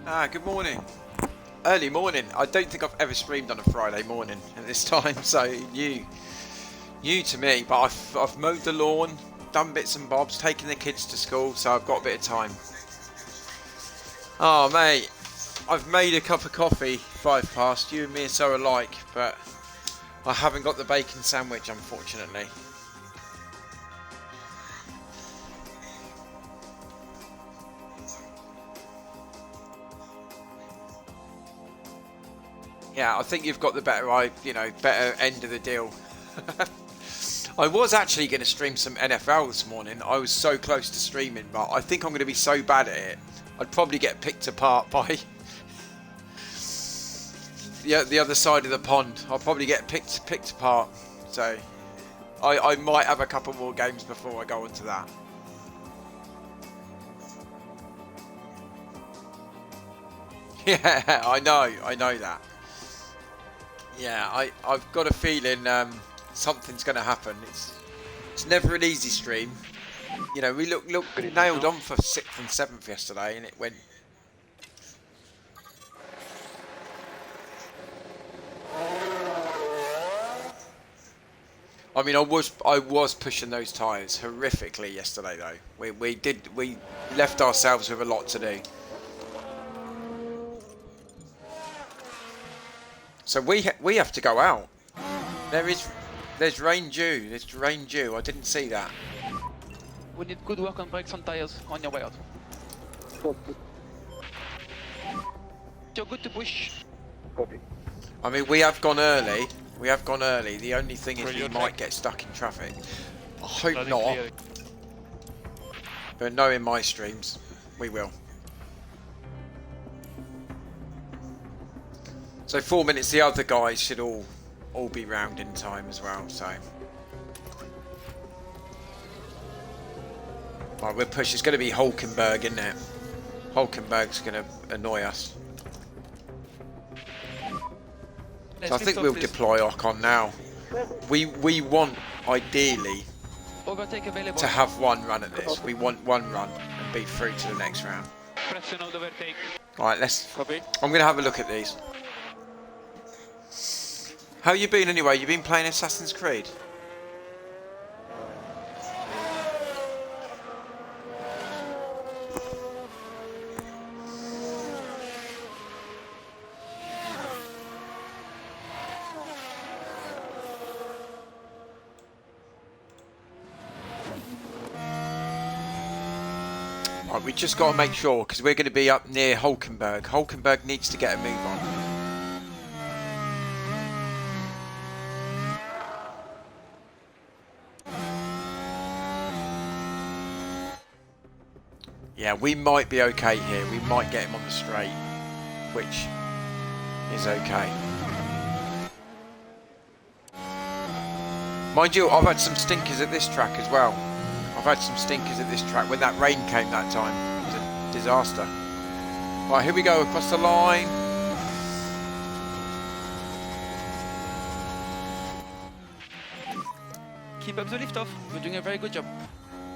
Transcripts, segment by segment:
Good morning. Early morning. I don't think I've ever streamed on a Friday morning at this time, so new to me. But I've mowed the lawn, done bits and bobs, taken the kids to school, so I've got a bit of time. Oh mate, I've made a cup of coffee 5 past. You and me are so alike, but I haven't got the bacon sandwich, unfortunately. Yeah, I think you've got the better end of the deal. I was actually going to stream some NFL this morning. I was so close to streaming, but I think I'm going to be so bad at it, I'd probably get picked apart by the other side of the pond. I'll probably get picked apart. So I might have a couple more games before I go into that. Yeah, I know that. Yeah, I've got a feeling something's going to happen. It's never an easy stream. You know, we look nailed on for 6th and 7th yesterday, and it went. I mean, I was pushing those tyres horrifically yesterday, though. We left ourselves with a lot to do. So we have to go out. There's rain due. There's rain due. I didn't see that. We need good work on brakes and tires on your way out. You're good to push. Copy. I mean, we have gone early. The only thing is we might get stuck in traffic. I hope not. But knowing my streams, we will. So 4 minutes, the other guys should all be round in time as well, so. Right, we'll push. It's going to be Hulkenberg, isn't it? Hulkenberg's going to annoy us. So I think we'll deploy Ocon now. We want, ideally, to have one run at this. We want one run and be through to the next round. Right, I'm going to have a look at these. How you been anyway? You been playing Assassin's Creed? Right, we just got to make sure, because we're going to be up near Hulkenberg. Hulkenberg needs to get a move on. Yeah, we might be okay here. We might get him on the straight, which is okay. Mind you, I've had some stinkers at this track as well. I've had some stinkers at this track. When that rain came that time, it was a disaster. Right, here we go, across the line. Keep up the lift off. You're doing a very good job.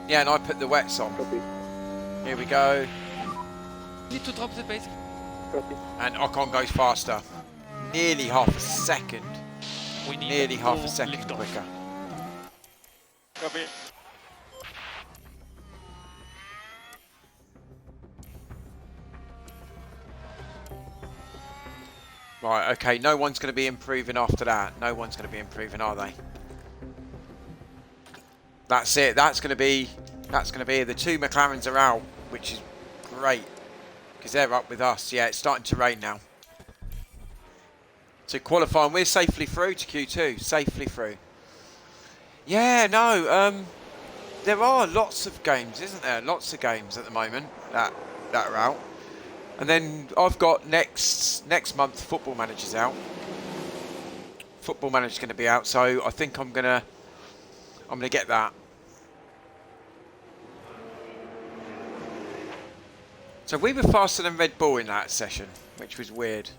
Yeah, and I put the wets on. Copy. Here we go. Need to drop the pace. Copy. And Ocon goes faster. Nearly half a second. We need Nearly half a second lift off. quicker. Copy. Right, okay, no one's going to be improving after that. No one's going to be improving, are they? That's it. That's going to be the 2 McLarens are out, which is great because they're up with us. Yeah, it's starting to rain now. So qualifying, we're safely through to Q2, safely through. Yeah, no, there are lots of games, isn't there? Lots of games at the moment that are out. And then I've got next month Football Manager's out. Football Manager's going to be out, so I think I'm gonna get that. So we were faster than Red Bull in that session, which was weird.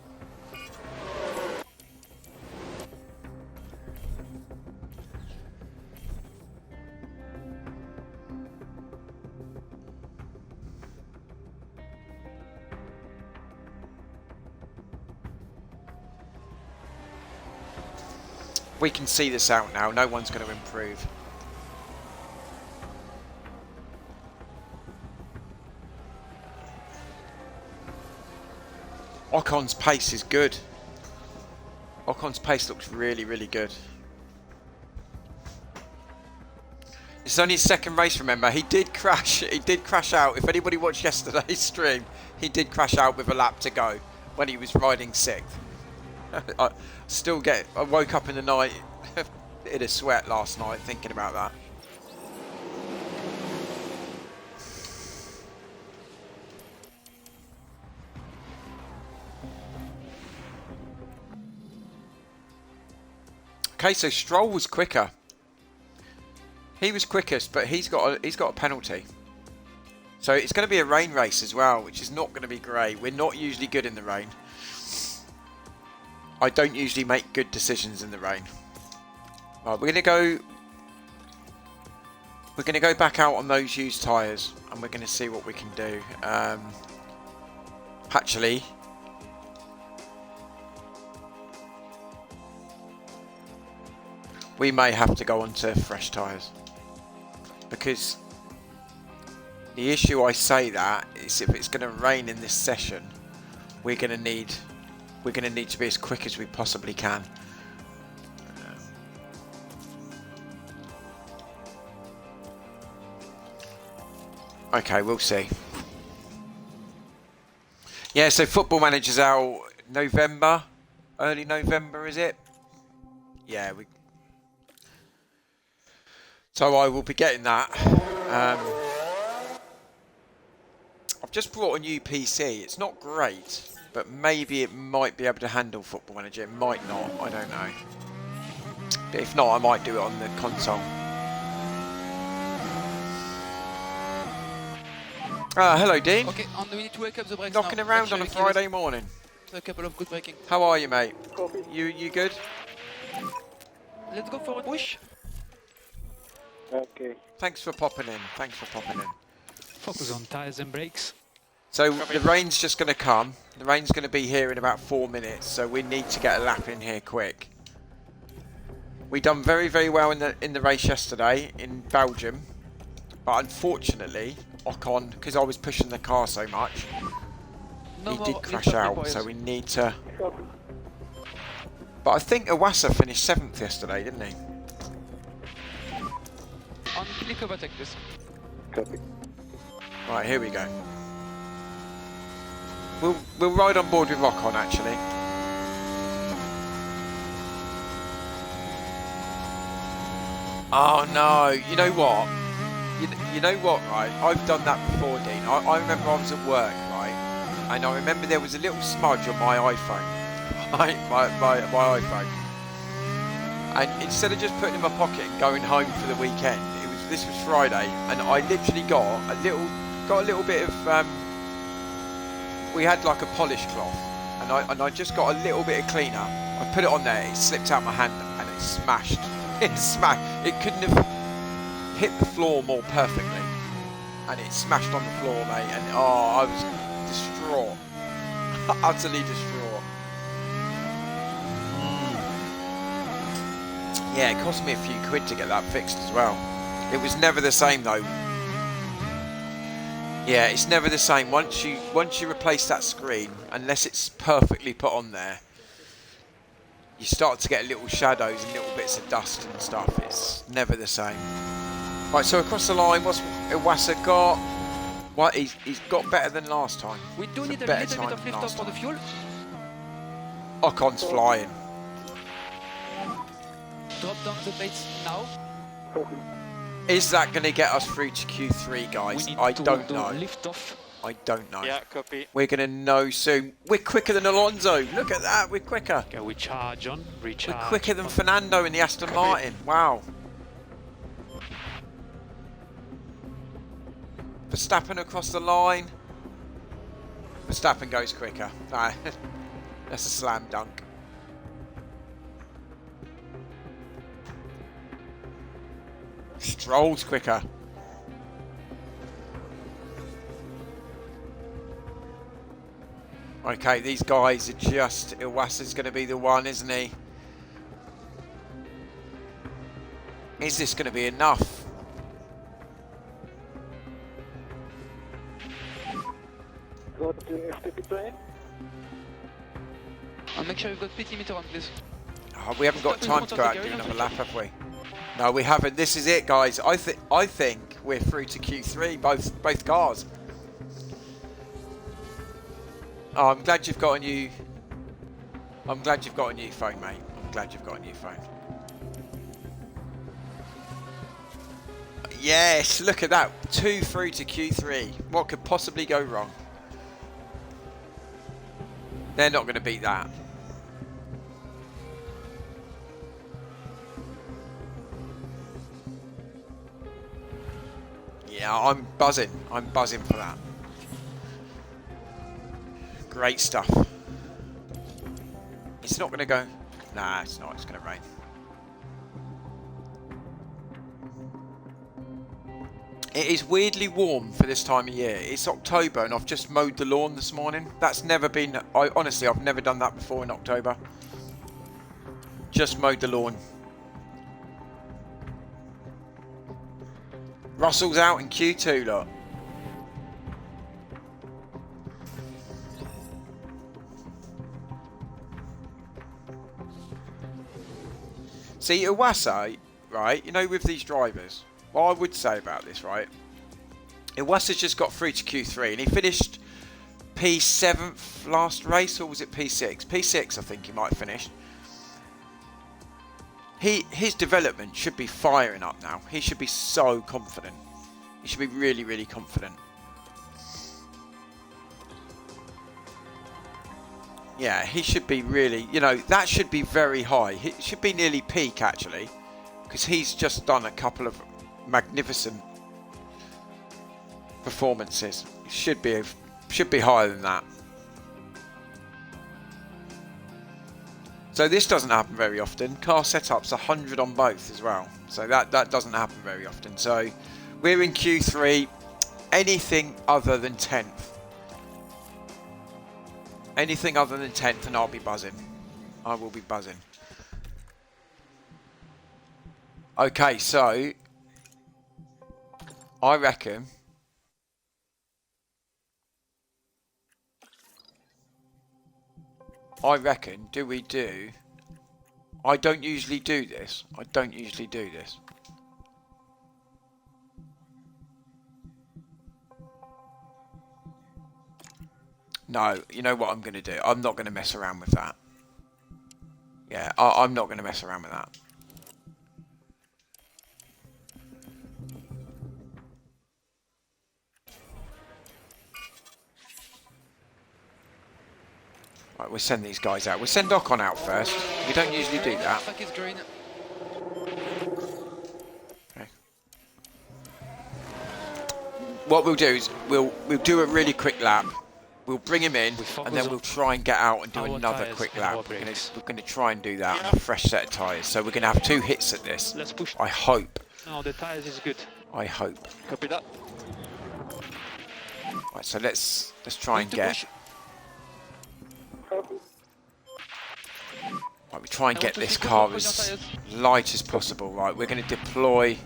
We can see this out now. No one's going to improve. Ocon's pace is good. Ocon's pace looks really, really good. It's only his second race, remember. He did crash. He did crash out. If anybody watched yesterday's stream, he did crash out with a lap to go when he was riding 6th. I woke up in the night in a sweat last night thinking about that. Okay, so Stroll was quicker. He was quickest, but he's got a penalty. So it's going to be a rain race as well, which is not going to be great. We're not usually good in the rain. I don't usually make good decisions in the rain. Right, we're going to go back out on those used tyres, and we're going to see what we can do. Actually, we may have to go onto fresh tyres, because the issue I say that is if it's going to rain in this session, we're going to need to be as quick as we possibly can. Okay, we'll see. Yeah, so Football Manager's out November, early November, is it? Yeah, so I will be getting that. I've just brought a new PC. It's not great, but maybe it might be able to handle Football Manager. It might not. I don't know. But if not, I might do it on the console. Hello, Dean. Okay, and we need to wake up the brakes Knocking now. around on a Actually, Friday morning. a couple of good braking. How are you, mate? Copy. You good? Let's go for a push. Okay. Thanks for popping in. Thanks for popping in. Focus on tyres and brakes. So the rain's just going to come. The rain's going to be here in about 4 minutes, so we need to get a lap in here quick. We done very, very well in the race yesterday in Belgium, but unfortunately, Ocon, because I was pushing the car so much, he did crash out. So we need to. But I think Iwasa finished 7th yesterday, didn't he? On click overtake this. Copy. Right, here we go. We'll ride on board with Ocon actually. Oh no! You know what? You know what? Right, I've done that before, Dean. I remember I was at work, right, and I remember there was a little smudge on my iPhone, right, my iPhone. And instead of just putting it in my pocket and going home for the weekend, this was Friday, and I literally got a little bit of we had like a polish cloth, and I just got a little bit of cleaner. I put it on there, it slipped out my hand, and it smashed. It smashed. It couldn't have hit the floor more perfectly, and it smashed on the floor, mate. And oh, I was distraught, utterly distraught. Yeah, it cost me a few quid to get that fixed as well. It was never the same though. Yeah, it's never the same. Once you replace that screen, unless it's perfectly put on there, you start to get little shadows and little bits of dust and stuff. It's never the same. Right, so across the line, what's Iwasa got? What he's got better than last time. We do need a better little bit time of than lift off last for the time. fuel. Ocon's flying. Drop down the plates now. Copy. Is that going to get us through to Q3, guys? I don't know. Lift off. I don't know. Yeah, copy. We're going to know soon. We're quicker than Alonso. Look at that. We're quicker. Okay, we charge on, recharge. We're quicker than Fernando in the Aston Martin. Wow. Verstappen across the line. Verstappen goes quicker. Nah, that's a slam dunk. Stroll's quicker. Okay, these guys are just... Iwasa's going to be the one, isn't he? Is this going to be enough? Go to FTP train. And make sure you've got PT meter on, please. Oh, we haven't got time to go out and do another lap, have we? No, we haven't. This is it, guys. I think we're through to Q3, both cars. Oh, I'm glad you've got a new phone, mate. I'm glad you've got a new phone. Yes, look at that. 2 through to Q3. What could possibly go wrong? They're not going to beat that. Yeah, I'm buzzing. I'm buzzing for that. Great stuff. It's not going to go... Nah, it's not. It's going to rain. It is weirdly warm for this time of year. It's October and I've just mowed the lawn this morning. That's never been... honestly, I've never done that before in October. Just mowed the lawn. Russell's out in Q2, look. See, Iwasa, right, you know, with these drivers, what I would say about this, right, Iwasa's just got through to Q3 and he finished P7th last race, or was it P6? P6, I think he might have finished. His development should be firing up now. He should be so confident. He should be really, really confident. Yeah, he should be really, you know, that should be very high. It should be nearly peak, actually, because he's just done a couple of magnificent performances. It should be higher than that. So this doesn't happen very often. Car setups 100 on both as well. So that doesn't happen very often. So we're in Q3. Anything other than 10th. Anything other than 10th and I'll be buzzing. I will be buzzing. Okay, so I reckon do we do... I don't usually do this. No, you know what I'm going to do? I'm not going to mess around with that. Yeah, I'm not going to mess around with that. Right, we'll send these guys out. We'll send Ocon out first. We don't usually do that. Track is green. Okay. What we'll do is we'll do a really quick lap. We'll bring him in, and then we'll try and get out and do another quick lap. We're going to try and do that on a fresh set of tyres. So we're going to have 2 hits at this. Let's push. I hope. No, the tires is good. I hope. Copy that. Right, so let's try and get. Right, we try and get this car as light as possible. Right, we're going to deploy.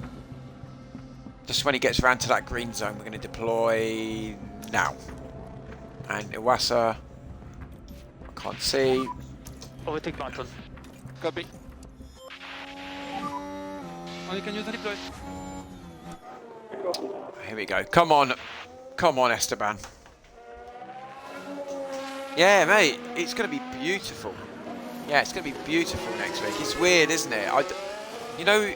Just when he gets around to that green zone, we're going to deploy now. And Iwasa, I can't see. Overtake button. Copy. Oh, you can use the deploy. Here we go. Come on, Esteban. Yeah, mate, it's going to be beautiful. Yeah, it's going to be beautiful next week. It's weird, isn't it? You know,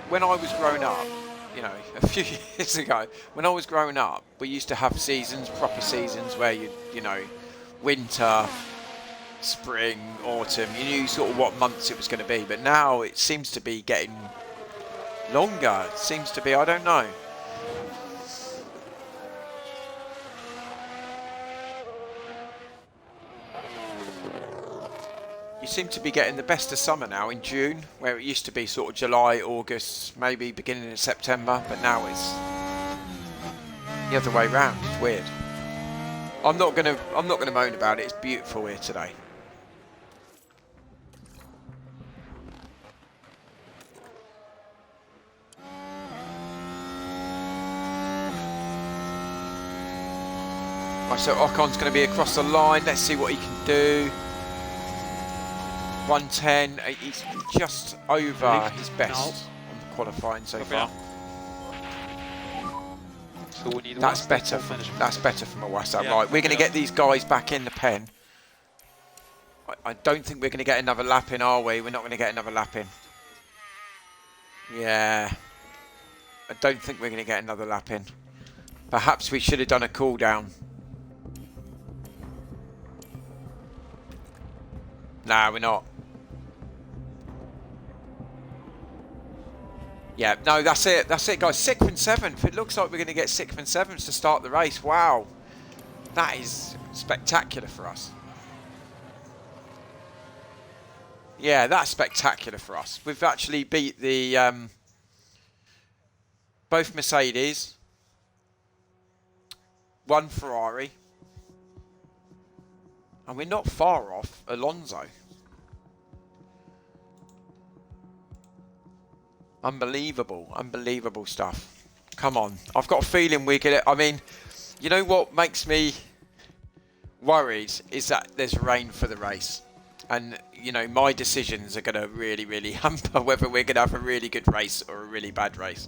when I was growing up, you know, a few years ago, when I was growing up, we used to have seasons, proper seasons, where you know, winter, spring, autumn, you knew sort of what months it was going to be. But now it seems to be getting longer. It seems to be, I don't know. You seem to be getting the best of summer now in June, where it used to be sort of July, August, maybe beginning of September, but now it's the other way round. It's weird. I'm not gonna moan about it. It's beautiful here today. Right, so Ocon's going to be across the line. Let's see what he can do. 110. He's just over his best on the qualifying so far. So we need That's one better. step for management. That's better from Iwasa. Yeah, Right, we're going to yeah. get these guys back in the pen. I don't think we're going to get another lap in, are we? We're not going to get another lap in. Yeah. I don't think we're going to get another lap in. Perhaps we should have done a cool down. Nah, we're not. Yeah, no, that's it. That's it, guys. 6th and 7th. It looks like we're going to get 6th and 7th to start the race. Wow. That is spectacular for us. Yeah, that's spectacular for us. We've actually beat the both Mercedes, one Ferrari, and we're not far off Alonso. Unbelievable, unbelievable stuff. Come on, I've got a feeling we're gonna. I mean, you know what makes me worried is that there's rain for the race. And, you know, my decisions are going to really, really hamper whether we're going to have a really good race or a really bad race.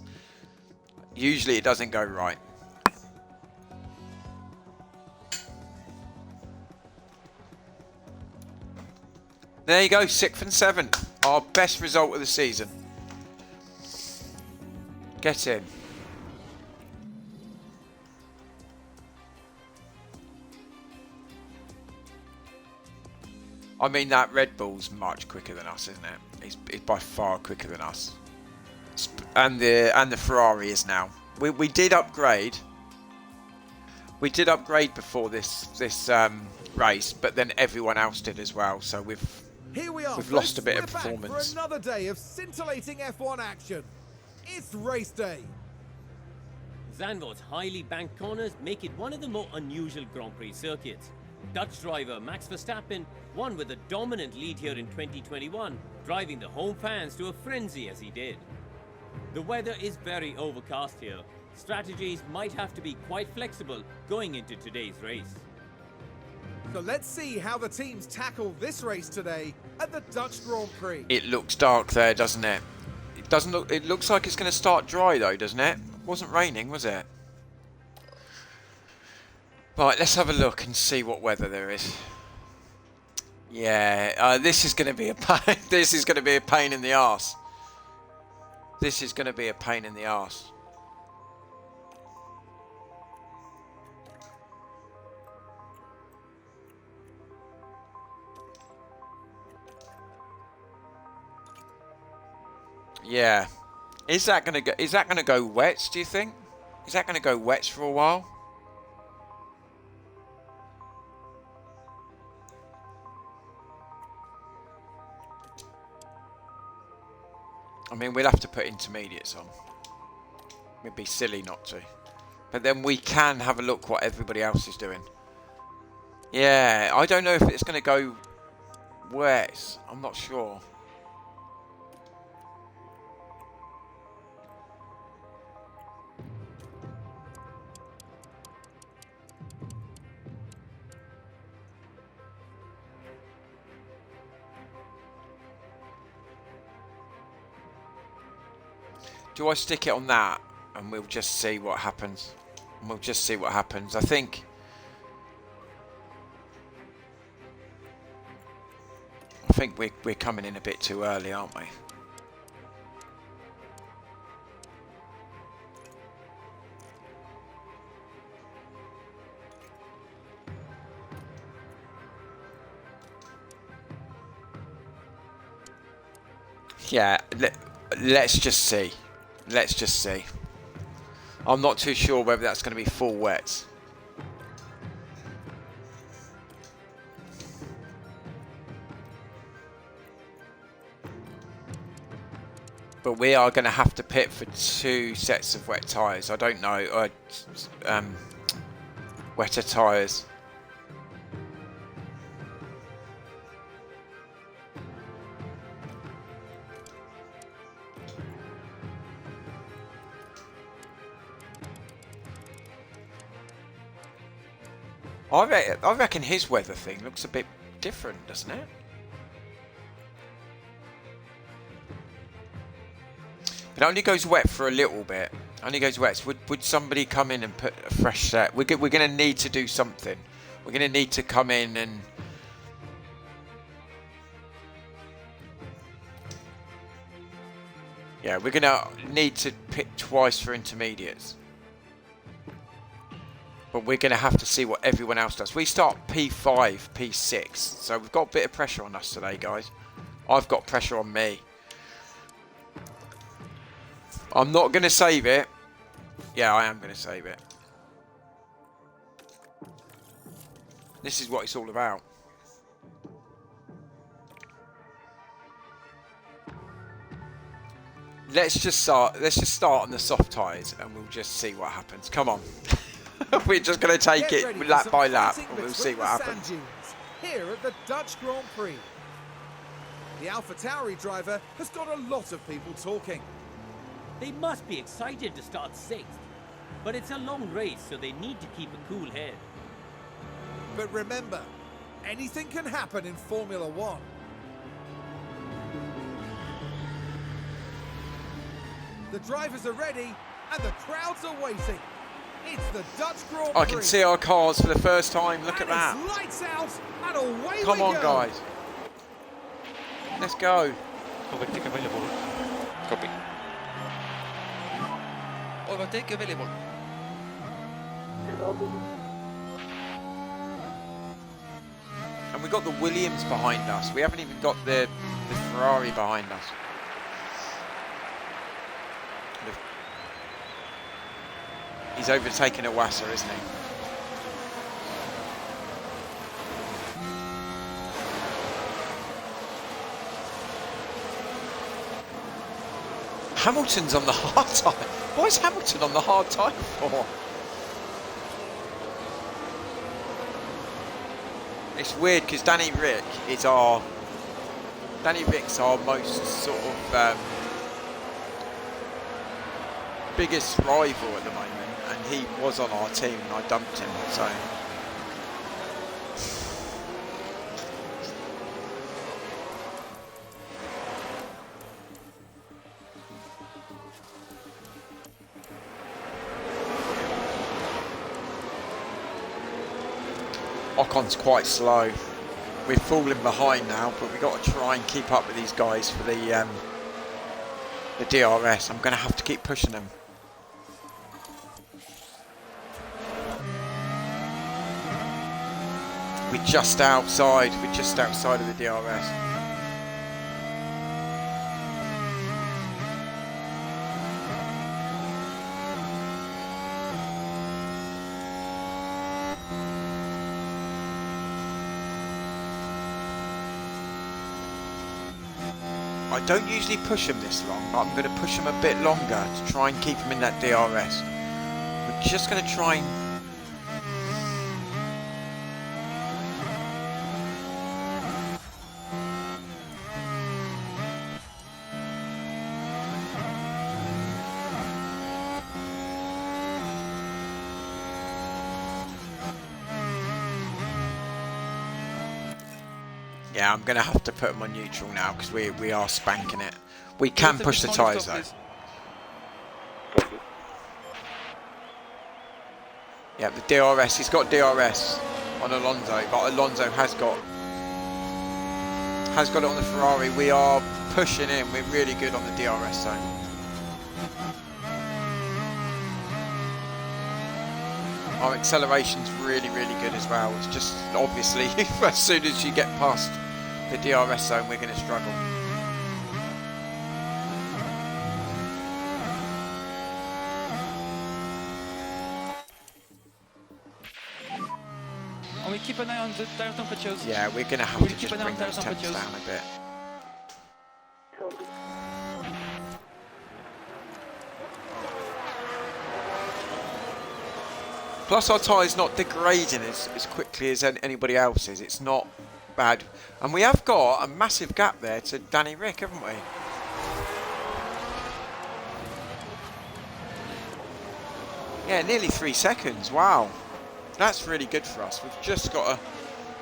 Usually it doesn't go right. There you go, 6th and 7th. Our best result of the season. Get in. I mean, that Red Bull's much quicker than us, isn't it? It's by far quicker than us. And the Ferrari is now. We did upgrade. We did upgrade before this race, but then everyone else did as well. So we've lost a bit of performance. For another day of scintillating F1 action. It's race day. Zandvoort's highly banked corners make it one of the more unusual Grand Prix circuits. Dutch driver Max Verstappen won with a dominant lead here in 2021, driving the home fans to a frenzy as he did. The weather is very overcast here. Strategies might have to be quite flexible going into today's race. So let's see how the teams tackle this race today at the Dutch Grand Prix. It looks dark there, doesn't it? It doesn't look. It looks like it's going to start dry though, doesn't it? It wasn't raining, was it? Right, let's have a look and see what weather there is. Yeah, this is going to be a pain. This is going to be a pain in the arse. This is going to be a pain in the arse. Yeah. Is that going to go? Is that going to go wet? Do you think? Is that going to go wet for a while? I mean, we'll have to put intermediates on. It'd be silly not to. But then we can have a look what everybody else is doing. Yeah, I don't know if it's going to go wet. I'm not sure. Do I stick it on that and we'll just see what happens? And we'll just see what happens. I think we're coming in a bit too early, aren't we? Yeah, let's just see. Let's just see. I'm not too sure whether that's going to be full wet. But we are going to have to pit for 2 sets of wet tyres. I don't know. Wetter tyres. I reckon his weather thing looks a bit different, doesn't it? It only goes wet for a little bit. Only goes wet. So would somebody come in and put a fresh set? We're going to need to do something. We're going to need to come in and... Yeah, we're going to need to pick twice for intermediates. But we're going to have to see what everyone else does. We start P5, P6. So we've got a bit of pressure on us today, guys. I've got pressure on me. I'm not going to save it. Yeah, I am going to save it. This is what it's all about. Let's just start on the soft tyres and we'll just see what happens. Come on. We're just going to take it lap by lap and we'll see what happens. Here at the Dutch Grand Prix. The AlphaTauri driver has got a lot of people talking. They must be excited to start 6th. But it's a long race, so they need to keep a cool head. But remember, anything can happen in Formula One. The drivers are ready and the crowds are waiting. It's the Dutch Grand Prix. I can see our cars for the first time. Look at that. It's lights out and away Come we on, go. guys. Let's go. Overtake available. Copy. Overtake available. And we got the Williams behind us. We haven't even got the Ferrari behind us. He's overtaken Iwasa, isn't he? Hamilton's on the hard tyre. Why is Hamilton on the hard tyre for? It's weird because Danny Rick's our most sort of biggest rival at the moment, and he was on our team and I dumped him, so Ocon's quite slow. We're falling behind now, but we've got to try and keep up with these guys for the DRS. I'm going to have to keep pushing them. We're just outside. We're just outside of the DRS. I don't usually push them this long, but I'm going to push them a bit longer to try and keep them in that DRS. We're just going to try and... Yeah, I'm going to have to put them on neutral now because we are spanking it. We can push the tyres though. Yeah, the DRS, he's got DRS on Alonso, but Alonso has got it on the Ferrari. We are pushing in, we're really good on the DRS zone. Our acceleration's really, really good as well. It's just obviously as soon as you get past the DRS zone, we're going to struggle. And we keep an eye on the tire temperatures. Yeah, we're going to have to just bring those temps down a bit. Plus our tyre's not degrading as quickly as anybody else's. It's not bad. And we have got a massive gap there to Danny Rick, haven't we? Yeah, nearly 3 seconds. Wow. That's really good for us. We've just got to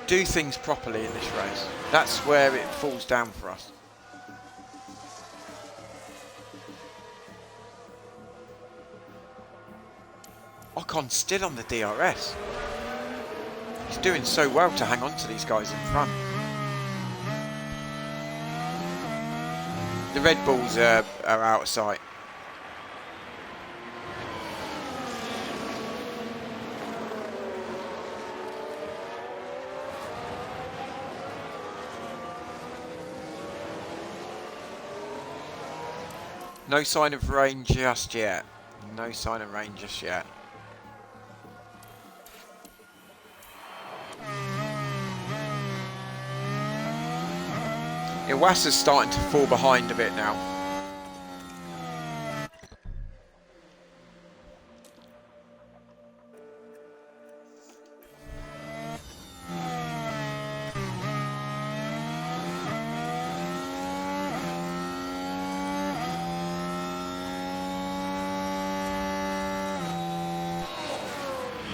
do things properly in this race. That's where it falls down for us. Ocon's still on the DRS. He's doing so well to hang on to these guys in front. The Red Bulls are out of sight. No sign of rain just yet. No sign of rain just yet. Iwasa's starting to fall behind a bit now.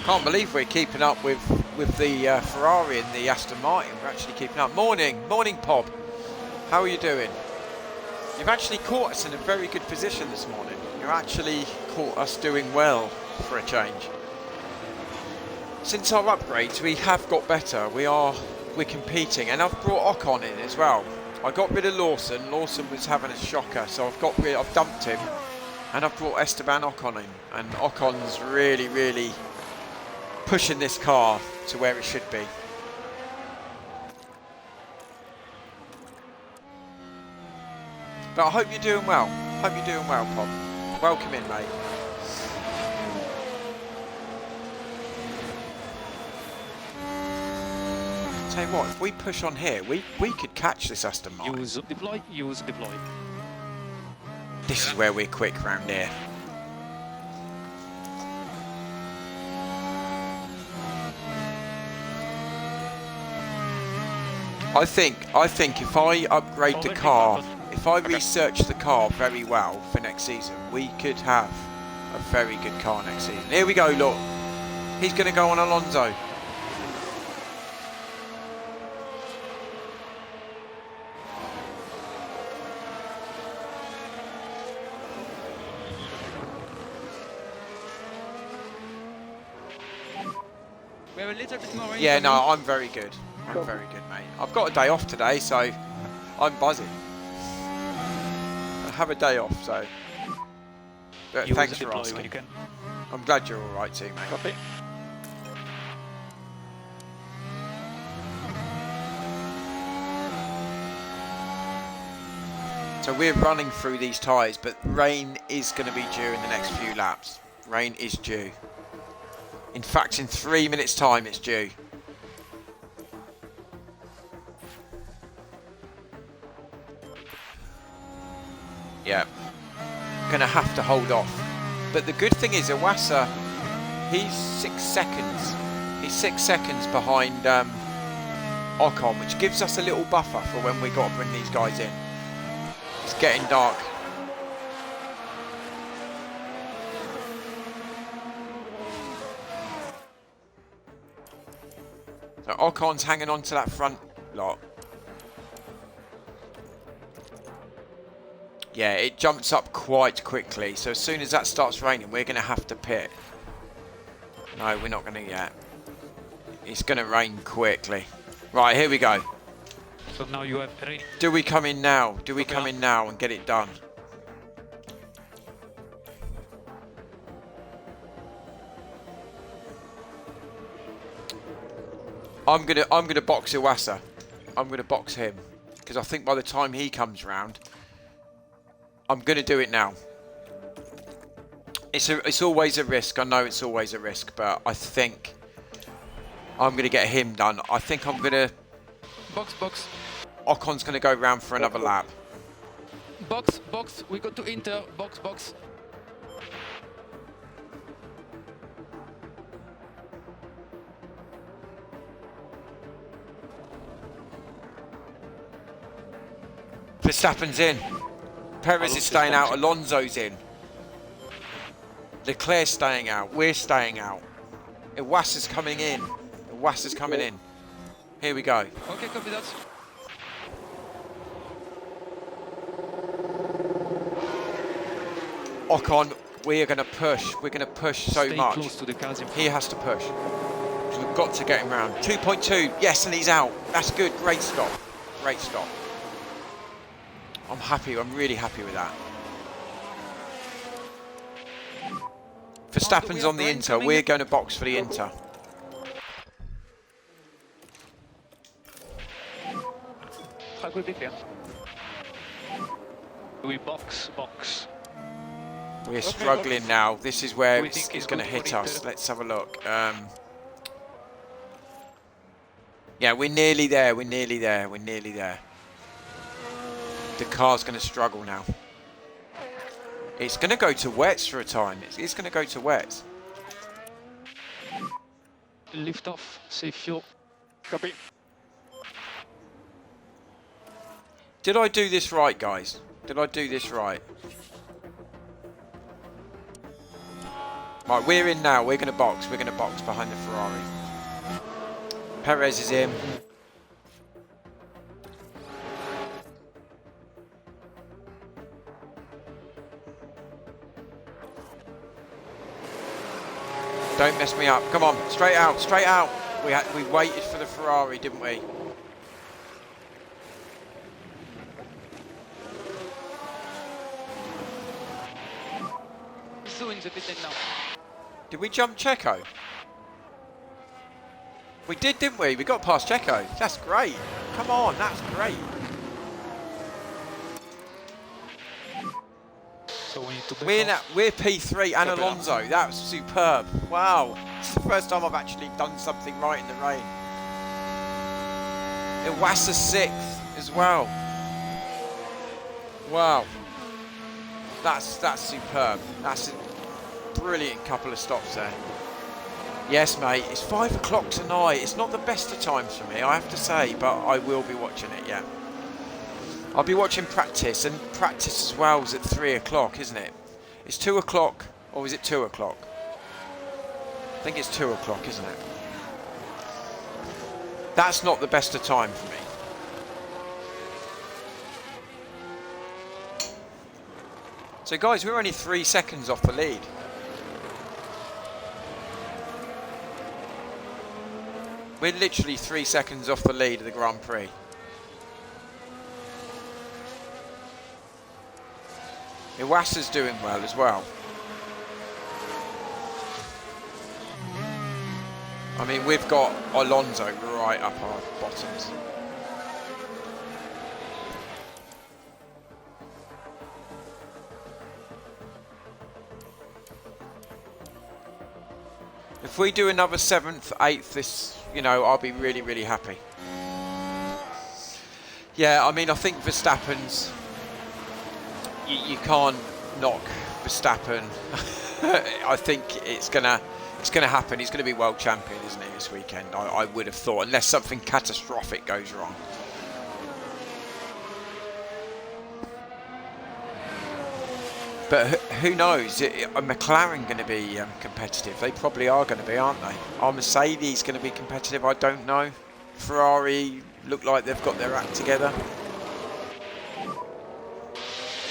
Can't believe we're keeping up with the Ferrari and the Aston Martin. We're actually keeping up. Morning, Pob. How are you doing? You've actually caught us in a very good position this morning. You actually caught us doing well for a change. Since our upgrades, we have got better. We're competing, and I've brought Ocon in as well. I got rid of Lawson. Lawson was having a shocker, so I've dumped him, and I've brought Esteban Ocon in, and Ocon's really pushing this car to where it should be. But I hope you're doing well. Hope you're doing well, Pop. Welcome in, mate. Tell you what, if we push on here, we could catch this Aston Martin. Use deploy. This is where we're quick round here. I think if I upgrade the car, if I research the car very well for next season, we could have a very good car next season. Here we go, look. He's going to go on Alonso. We have a little bit more rain. Yeah, no, I'm very good. I'm very good, mate. I've got a day off today, so I'm buzzing. I have a day off, so. But thanks for asking. When you can. I'm glad you're all right too, mate. Copy. So we're running through these tyres, but rain is going to be due in the next few laps. Rain is due. In fact, in 3 minutes' time, it's due. Yeah, gonna have to hold off. But the good thing is, Iwasa, he's 6 seconds. He's 6 seconds behind Ocon, which gives us a little buffer for when we got to bring these guys in. It's getting dark. So Ocon's hanging on to that front lot. Yeah, it jumps up quite quickly. So as soon as that starts raining, we're going to have to pit. No, we're not going to yet. It's going to rain quickly. Right, here we go. So now you have rain. Do we come in now? Do we come in now and get it done? I'm gonna box Iwasa. I'm gonna box him because I think by the time he comes round, I'm gonna do it now. It's always a risk. I know it's always a risk, but I think I'm gonna get him done. I think I'm gonna. Box. Ocon's gonna go round for another lap. Box. We go to Inter. Box. Verstappen's in. Perez is staying out. Alonso's in. Leclerc's staying out. We're staying out. Iwasa's coming in. Iwasa's coming in. Here we go. Okay, copy that. Ocon, we are going to push. We're going to push so Stay much. close to the cars in front. He has to push. We've got to get him round. 2.2. Yes, and he's out. That's good. Great stop. Great stop. I'm happy. I'm really happy with that. Verstappen's on the Inter. We're going to box for the Inter. Track will be clear. We box. We're struggling now. This is where We it's think he's going to good hit for us. Inter. Let's have a look. Yeah, we're nearly there. We're nearly there. We're nearly there. The car's going to struggle now. It's going to go to wets for a time. It's going to go to wets. Lift off, save fuel. Copy. Did I do this right, guys? Did I do this right? Right, we're in now. We're going to box. We're going to box behind the Ferrari. Perez is in. Don't mess me up. Come on, straight out, straight out. We waited for the Ferrari, didn't we? So in the pit lane now. Did we jump Checo? We did, didn't we? We got past Checo. That's great. Come on, that's great. So we need to back We're off. we're P3 and Copy that. Alonso. That was superb. Wow. It's the first time I've actually done something right in the rain. Iwasa 6th as well. Wow. That's superb. That's a brilliant couple of stops there. Yes, mate. It's 5 o'clock tonight. It's not the best of times for me, I have to say, but I will be watching it, yeah. I'll be watching practice, and practice as well is at 3 o'clock, isn't it? It's 2 o'clock, or is it 2 o'clock? I think it's 2 o'clock, isn't it? That's not the best of time for me. So guys, we're only 3 seconds off the lead. We're literally 3 seconds off the lead of the Grand Prix. Iwasa's doing well as well. I mean, we've got Alonso right up our bottoms. If we do another 7th, 8th, this, you know, I'll be really, really happy. Yeah, I mean, I think Verstappen's... You can't knock Verstappen. I think it's gonna happen. He's gonna be world champion, isn't he, this weekend? I would have thought, unless something catastrophic goes wrong. But who knows? Are McLaren going to be competitive? They probably are going to be, aren't they? Are Mercedes going to be competitive? I don't know. Ferrari look like they've got their act together.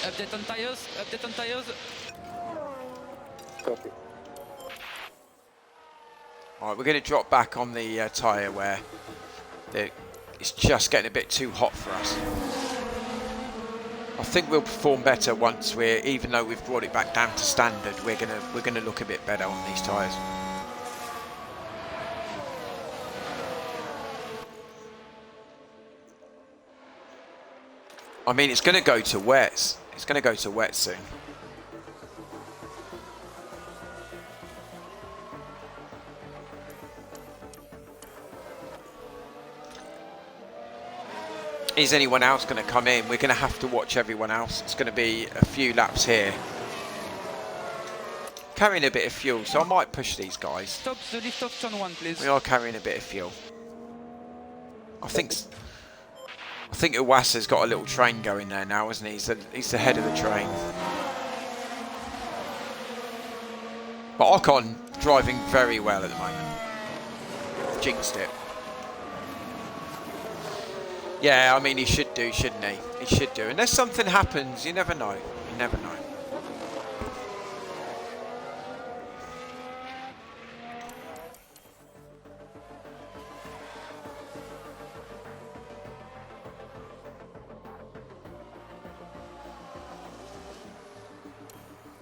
Update on tires, update on tires. Copy. Alright, we're going to drop back on the tyre where it's just getting a bit too hot for us. I think we'll perform better once even though we've brought it back down to standard, we're gonna look a bit better on these tyres. I mean, it's gonna go to wets. It's gonna go to wets soon. Is anyone else going to come in? We're going to have to watch everyone else. It's going to be a few laps here. Carrying a bit of fuel, so I might push these guys. Stop the lift off turn 1, please. We are carrying a bit of fuel. I think Iwasa's got a little train going there now, hasn't he? He's the head of the train. But Ocon driving very well at the moment. jinxed it. Yeah, I mean, he should do, shouldn't he? He should do. Unless something happens, you never know. You never know.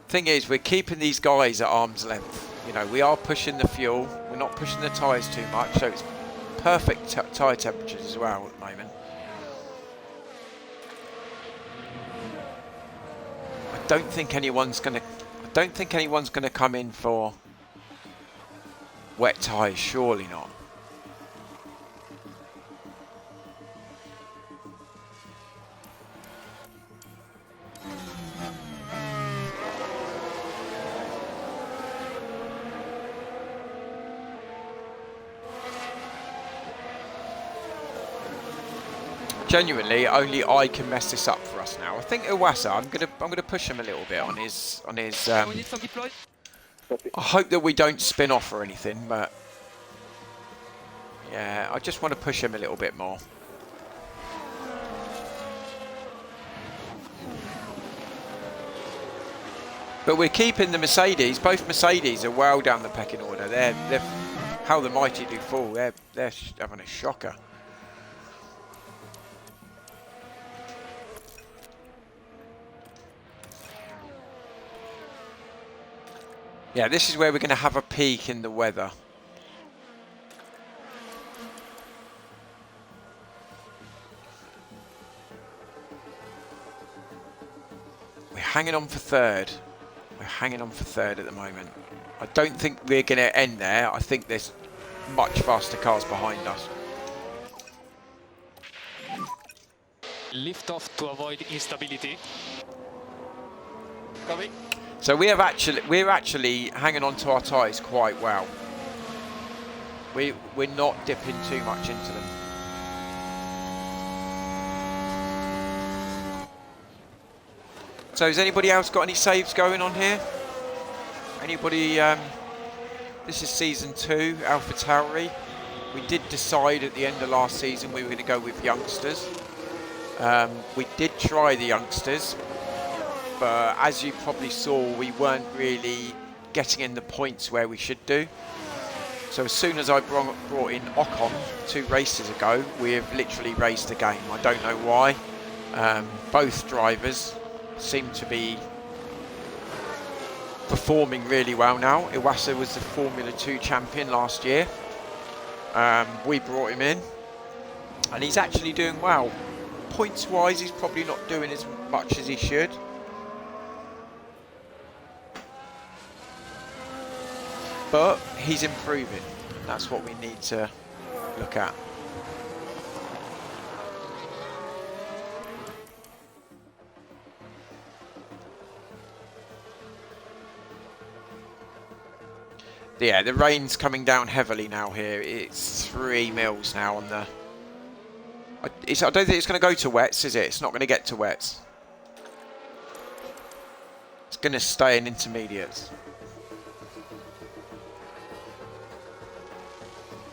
Thing is, we're keeping these guys at arm's length. You know, we are pushing the fuel. We're not pushing the tyres too much, so it's perfect tyre temperatures as well at the moment. I don't think anyone's gonna come in for wet tyres. Surely not. Genuinely, only I can mess this up for us now. I think Iwasa, I'm gonna push him a little bit on his. We need some deploy. I hope that we don't spin off or anything, but yeah, I just want to push him a little bit more. But we're keeping the Mercedes. Both Mercedes are well down the pecking order. They're how the mighty do fall. They're having a shocker. Yeah, this is where we're going to have a peak in the weather. We're hanging on for third. We're hanging on for third at the moment. I don't think we're going to end there. I think there's much faster cars behind us. Lift off to avoid instability. Coming. So we're actually hanging on to our tyres quite well. We're not dipping too much into them. So has anybody else got any saves going on here? Anybody? This is season 2, AlphaTauri. We did decide at the end of last season we were going to go with youngsters. We did try the youngsters. But as you probably saw, we weren't really getting in the points where we should do. So as soon as I brought in Ocon 2 races ago, we have literally raced the game. I don't know why. Both drivers seem to be performing really well now. Iwasa was the Formula 2 champion last year. We brought him in and he's actually doing well. Points wise, he's probably not doing as much as he should. But he's improving. That's what we need to look at. Yeah, the rain's coming down heavily now here. It's 3 mils now on the... I don't think it's going to go to wets, is it? It's not going to get to wets. It's going to stay in intermediates.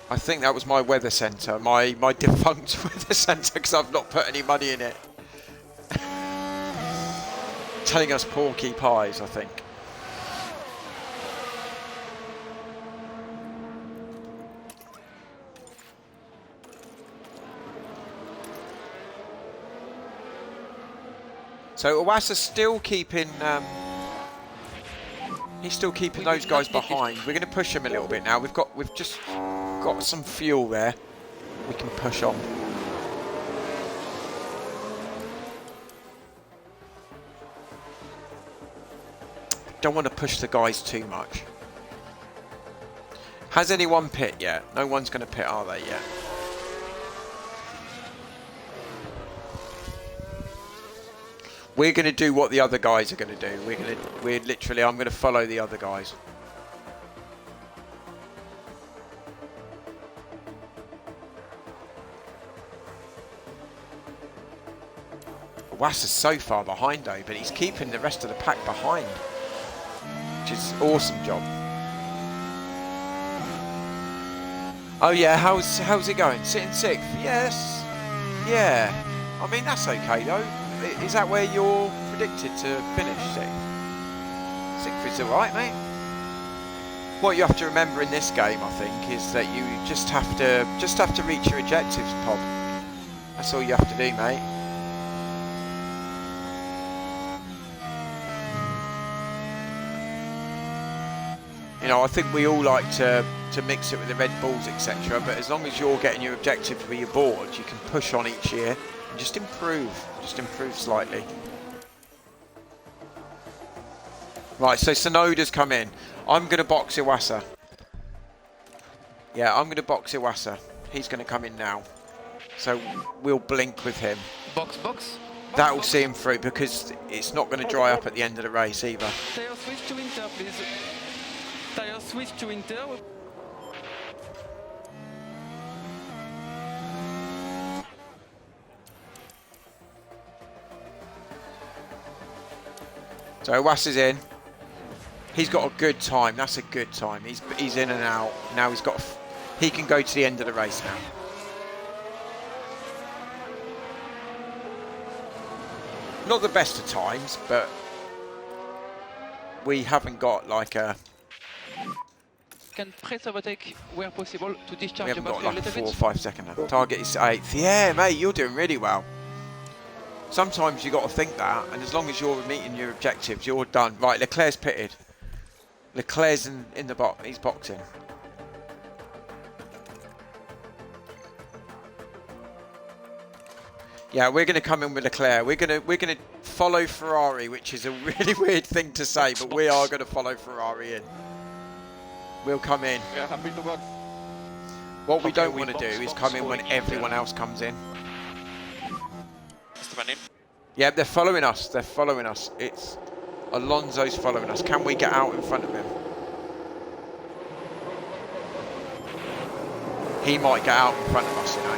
I think that was my weather centre, my defunct weather centre, because I've not put any money in it. Telling us porky pies, I think. So Iwasa's still keeping... he's still keeping those guys behind. We're going to push him a little bit now. We've just got some fuel there. We can push on. Don't want to push the guys too much. Has anyone pit yet? No one's going to pit, are they, yet? We're going to do what the other guys are going to do. I'm going to follow the other guys. Wasser's so far behind though, but he's keeping the rest of the pack behind, which is an awesome job. Oh yeah, how's it going? Sitting sixth? Yes. Yeah. I mean that's okay though. Is that where you're predicted to finish sixth? Sixth is alright, mate. What you have to remember in this game, I think, is that you just have to reach your objectives, Pod. That's all you have to do, mate. You know, I think we all like to mix it with the Red Bulls, etc. But as long as you're getting your objectives with your board, you can push on each year and just improve slightly. Right, so Sonoda's come in. I'm going to box Iwasa. Yeah, I'm going to box Iwasa. He's going to come in now. So we'll blink with him. Box, box. That will see him through because it's not going to dry up at the end of the race either. Tire switch to Inter, please. Tire switch to Inter. So Iwasa's in. He's got a good time. That's a good time. He's in and out. Now he can go to the end of the race now. Not the best of times, but we haven't got like a. Can press overtake where possible to We discharge the haven't got battery a like a little 4 or bit. 5 second. Target is 8th. Yeah, mate, you're doing really well. Sometimes you got to think that, and as long as you're meeting your objectives, you're done. Right, Leclerc's pitted. Leclerc's in the box. He's boxing. Yeah, we're going to come in with Leclerc. We're going to follow Ferrari, which is a really weird thing to say, but we are going to follow Ferrari in. We'll come in. We are happy to box. What we Okay, don't we want to do box, is box, come in when going everyone in. else comes in. Esteban in. Yeah, they're following us. They're following us. It's Alonso's following us. Can we get out in front of him? He might get out in front of us, you know.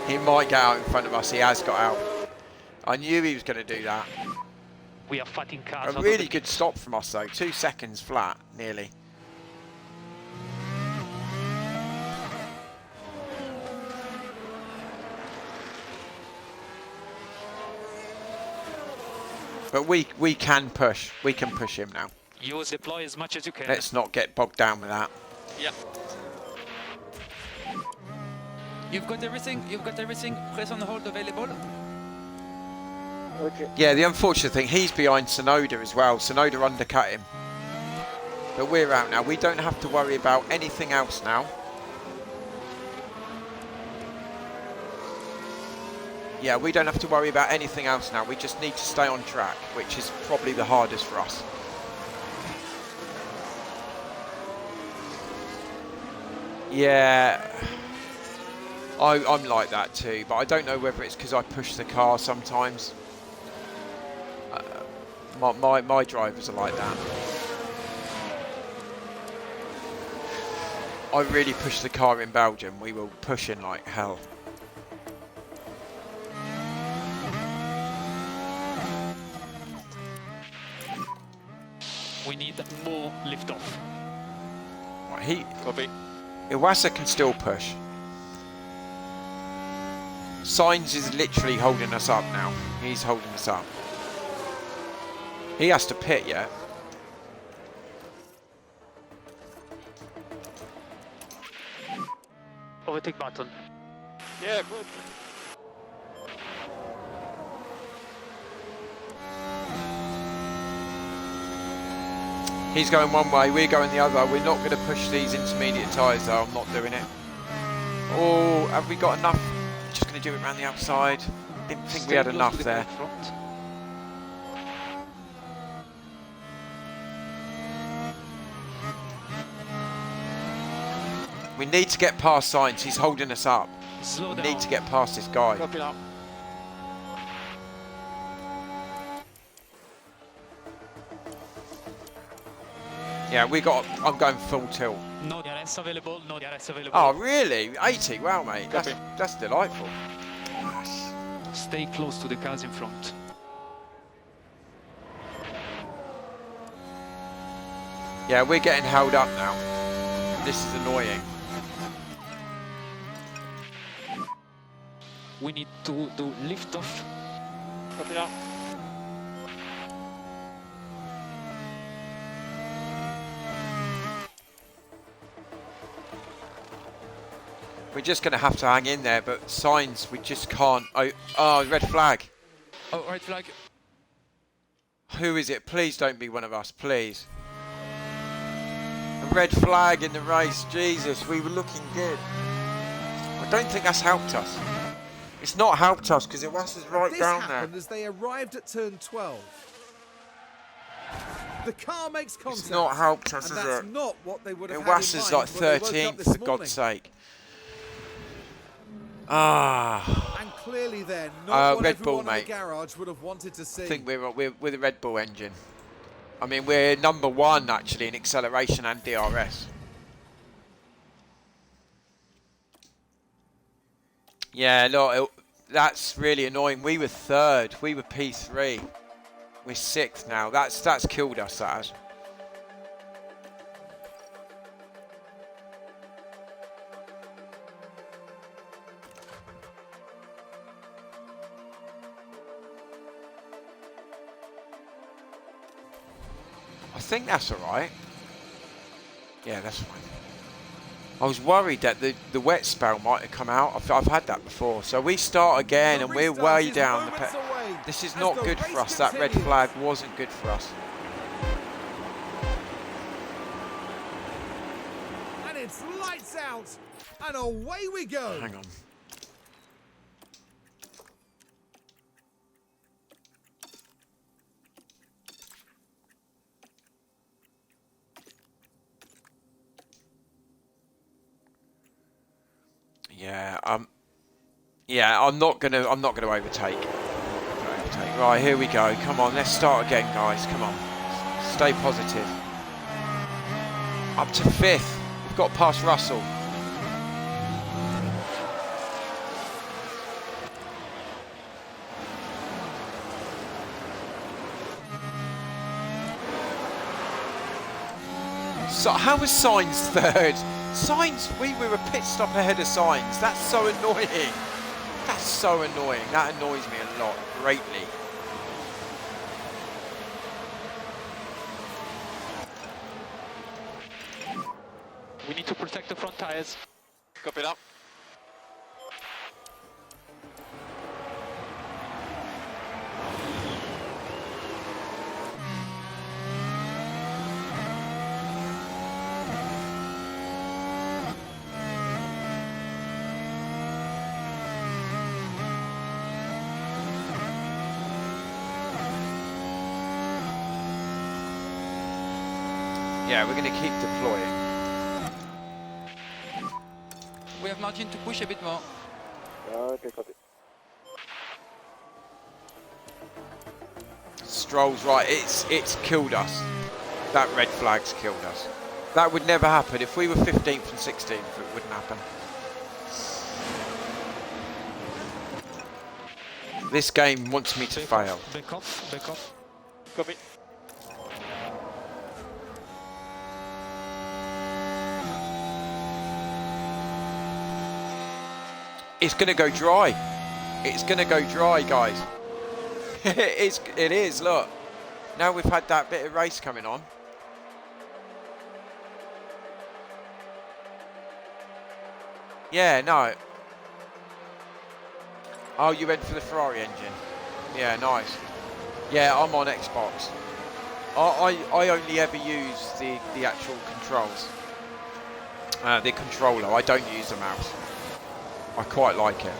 He might get out in front of us. He has got out. I knew he was going to do that. We are fighting cars. A really good stop from us, though. 2 seconds flat, nearly. But we can push. We can push him now. Use deploy as much as you can. Let's not get bogged down with that. Yeah. You've got everything. You've got everything. Press on hold available. Okay. Yeah, the unfortunate thing, he's behind Sonoda as well. Sonoda undercut him. But we're out now. We don't have to worry about anything else now. Yeah, we don't have to worry about anything else now. We just need to stay on track, which is probably the hardest for us. Yeah, I'm like that too, but I don't know whether it's because I push the car sometimes. My drivers are like that. I really push the car in Belgium. We were pushing like hell. We need more liftoff. Right, Copy. Iwasa can still push. Sainz is literally holding us up now. He's holding us up. He has to pit yet. Overtake button. Yeah, good. He's going one way, we're going the other. We're not going to push these intermediate tyres though. I'm not doing it. Oh, have we got enough? Just going to do it around the outside. Didn't think we had enough there. Front. We need to get past Sainz. He's holding us up. Slow We down. need to get past this guy. Copy now. Yeah, I'm going full tilt. No DRS available. No DRS available. Oh, really? 80? Wow, mate. That's delightful. Yes. Stay close to the cars in front. Yeah, we're getting held up now. this is annoying. We need to do lift off. Copy that. We're just going to have to hang in there, but signs, we just can't. Oh, red flag. Oh, right flag. Who is it? Please don't be one of us, please. A red flag in the race. Jesus, we were looking good. I don't think that's helped us. It's not helped us because Iwasa's right This down happened there. as they arrived at turn 12. The car makes contact. It's not helped us, and is that's it? not what they would have had Iwasa's in like mind when they woke up 13th, this for God's morning. sake. Ah. And clearly then, not what Red Bull, everyone in mate. the garage would have wanted to see. I think we're the Red Bull engine. I mean, we're number 1 actually in acceleration and DRS. Yeah, look, that's really annoying. We were 3rd. We were P3. We're 6th now. That's killed us, that has. I think that's alright. Yeah, that's fine. I was worried that the wet spell might have come out. I've had that before. So we start again and we're way down. This is not good for us. That red flag wasn't good for us. And it's lights out. And away we go. Hang on. Yeah, I'm not gonna overtake. Right, here we go. Come on, let's start again, guys. Come on, stay positive. Up to 5th. We've got past Russell. So how was Sainz 3rd? Sainz, we were a pit stop ahead of Sainz. That's so annoying. That's so annoying. That annoys me a lot, greatly. We need to protect the front tires. Copy that. Yeah, we're going to keep deploying. We have margin to push a bit more. Okay, copy. Stroll's right. It's killed us. That red flag's killed us. That would never happen. If we were 15th and 16th, it wouldn't happen. This game wants me to fail. Back off, back off. Copy. It's going to go dry. It's going to go dry, guys. It is, look. Now we've had that bit of race coming on. Yeah, no. Oh, you went for the Ferrari engine. Yeah, nice. Yeah, I'm on Xbox. I only ever use the actual controls. The controller. I don't use the mouse. I quite like it.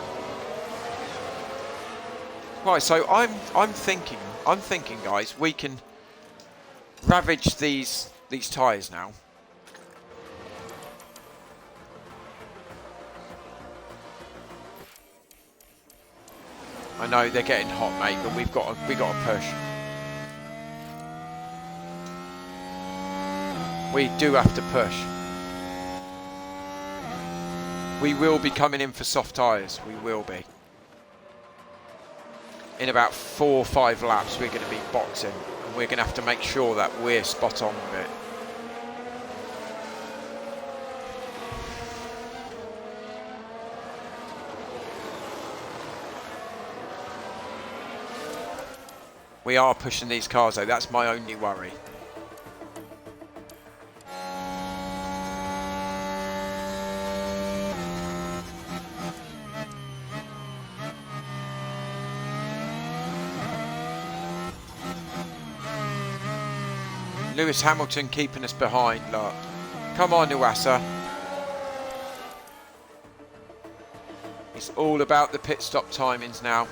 Right, so I'm thinking, guys, we can ravage these tyres now. I know they're getting hot, mate, but we got to push. We do have to push. We will be coming in for soft tyres. We will be. In about 4 or 5 laps, we're going to be boxing. And we're going to have to make sure that we're spot on with it. We are pushing these cars though, that's my only worry. Lewis Hamilton keeping us behind, look. Come on, Iwasa. It's all about the pit stop timings now.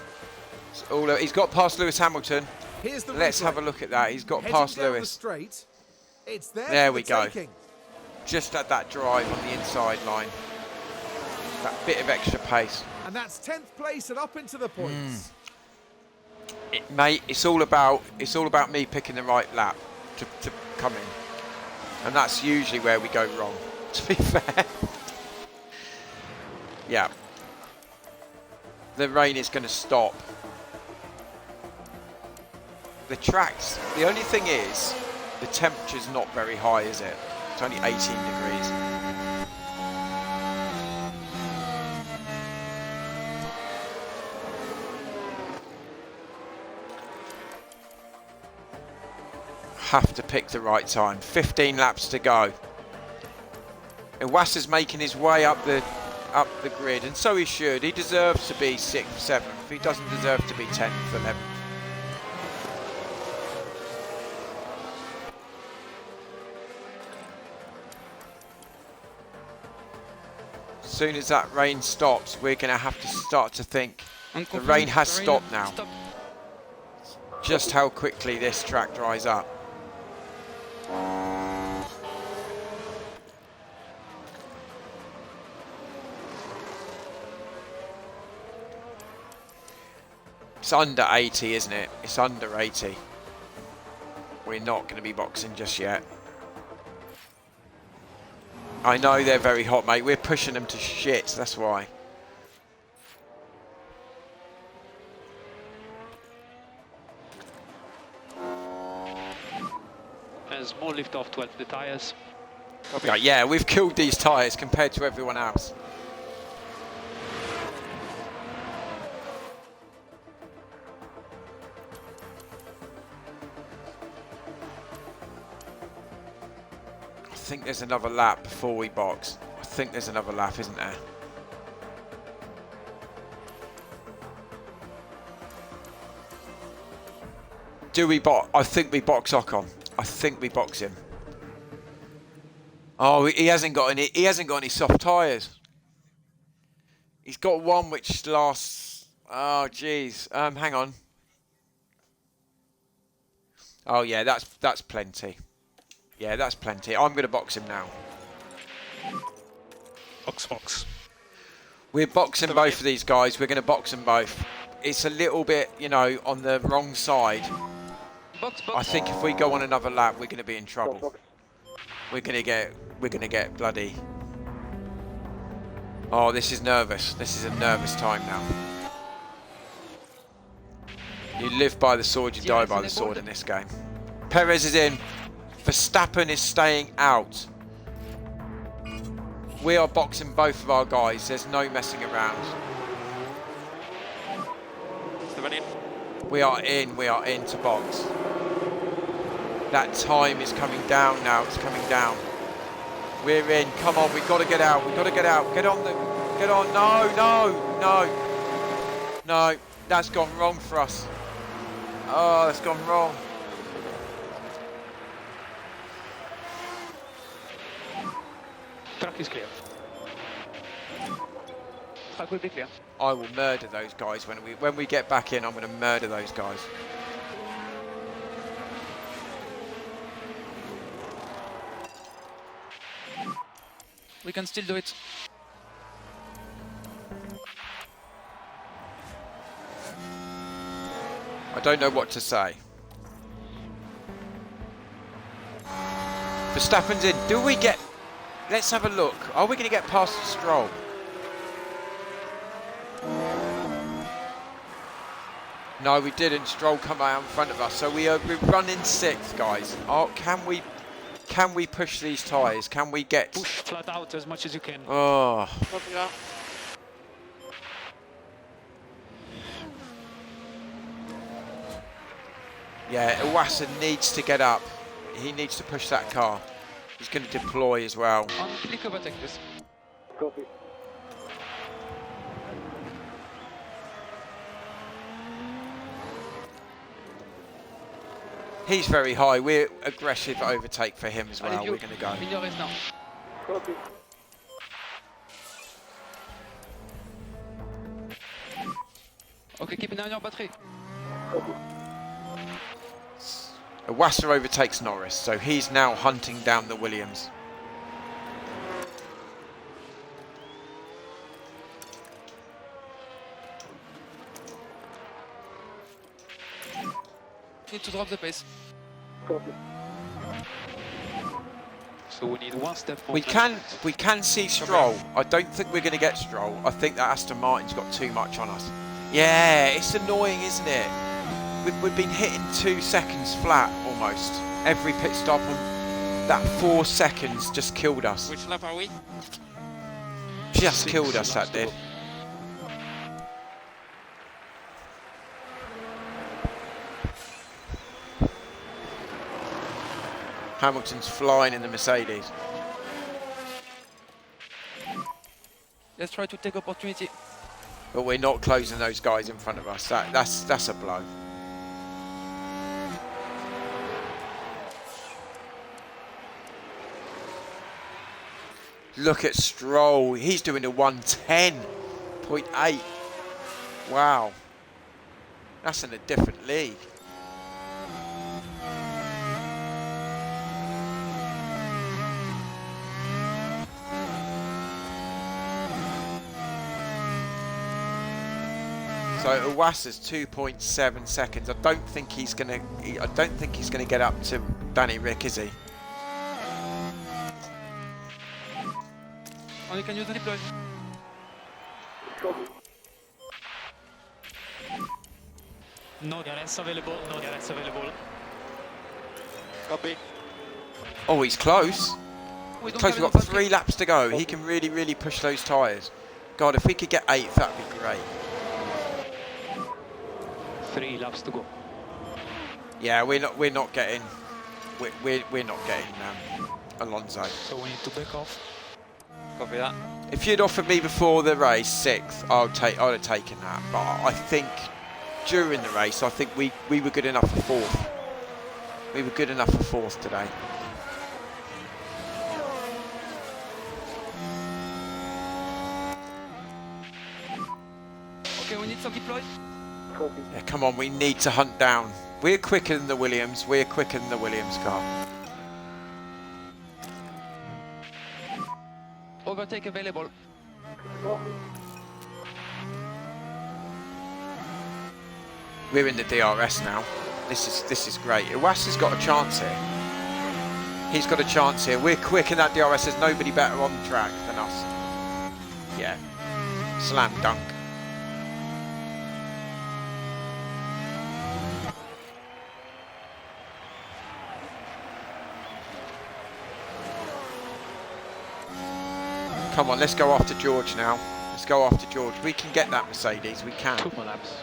It's all, he's got past Lewis Hamilton. Here's the Let's replay. have a look at that. He's got Heading past down the Lewis. straight. It's There for we the go. taking. Just at that drive on the inside line. That bit of extra pace. And that's 10th place and up into the points. Mate, it's all about me picking the right lap to come in. And that's usually where we go wrong, to be fair. Yeah. The rain is going to stop. The tracks, the only thing is, the temperature's not very high, is it? It's only 18 degrees. Have to pick the right time. 15 laps to go. Iwasa's making his way up the grid, and so he should. He deserves to be 6th, 7th. He doesn't deserve to be 10th, 11th. As soon as that rain stops, we're going to have to start to think. The rain has stopped now. Just how quickly this track dries up. It's under 80, isn't it? It's under 80. We're not going to be boxing just yet. I know they're very hot, mate. We're pushing them to shit, that's why. A small lift off to help the tires. Yeah, we've killed these tyres compared to everyone else. I think there's another lap before we box. I think there's another lap, isn't there? Do we box? I think we box Ocon. I think we box him. Oh, he hasn't got any. He hasn't got any soft tyres. He's got one which lasts. Oh, geez. Hang on. Oh yeah, that's plenty. Yeah, that's plenty. I'm going to box him now. Box. We're boxing both of these guys. We're going to box them both. It's a little bit, you know, on the wrong side. Box. I think if we go on another lap, we're going to be in trouble. We're going to get bloody. Oh, this is nervous. This is a nervous time now. You live by the sword, you die by the sword in this game. Perez is in. Verstappen is staying out. We are boxing both of our guys. There's no messing around. We are in to box. That time is coming down now. It's coming down. We're in. Come on, we've got to get out. We've got to get out. Get on. No. That's gone wrong for us. Oh, that's gone wrong. Track is clear. Track will be clear. I will murder those guys when we get back in. I'm going to murder those guys. We can still do it. I don't know what to say. Verstappen's in. Do we get... Let's have a look. Are we going to get past Stroll? No, we didn't. Stroll come out in front of us. So we're running 6th, guys. Oh, can we push these tyres? Can we get... Push flat out as much as you can. Oh. Yeah, Iwasa needs to get up. He needs to push that car. He's going to deploy as well. On click overtake, please. Copy. He's very high. We're aggressive overtake for him as well. Allez, We're going to go. in your race now. Copy. Okay, keep an eye on your battery. Iwasa overtakes Norris, so he's now hunting down the Williams. Need to drop the pace. Copy. So we need one step more. We can see Stroll. I don't think we're going to get Stroll. I think that Aston Martin's got too much on us. Yeah, it's annoying, isn't it? We've been hitting 2 seconds flat almost every pit stop, and that 4 seconds just killed us. Which lap are we? Just 6 killed us, that laps to did. go. Hamilton's flying in the Mercedes. Let's try to take opportunity. But we're not closing those guys in front of us. That's a blow. Look at Stroll. He's doing a 110.8. Wow. That's in a different league. So Iwasa's 2.7 seconds. I don't think he's gonna get up to Danny Rick, is he? Only can use the deploy. No DRS available, no DRS available. Copy. Oh, he's close. We don't Close. have We've enough got battery. 3 laps to go. He can really push those tyres. God, if we could get 8th, that'd be great. 3 laps to go. Yeah, we're not getting Alonso. So we need to back off. Copy that. If you'd offered me before the race 6th, I'd have taken that. But I think during the race, I think we were good enough for 4th. We were good enough for 4th today. Okay, we need some deploy. Copy. Yeah, come on, we need to hunt down. We're quicker than the Williams. We're quicker than the Williams car. Overtake available. We're in the DRS now. This is great. Iwasa's got a chance here. He's got a chance here. We're quick in that DRS. There's nobody better on the track than us. Yeah. Slam dunk. Come on, let's go after George now. Let's go after George. We can get that Mercedes. We can. 2 more laps.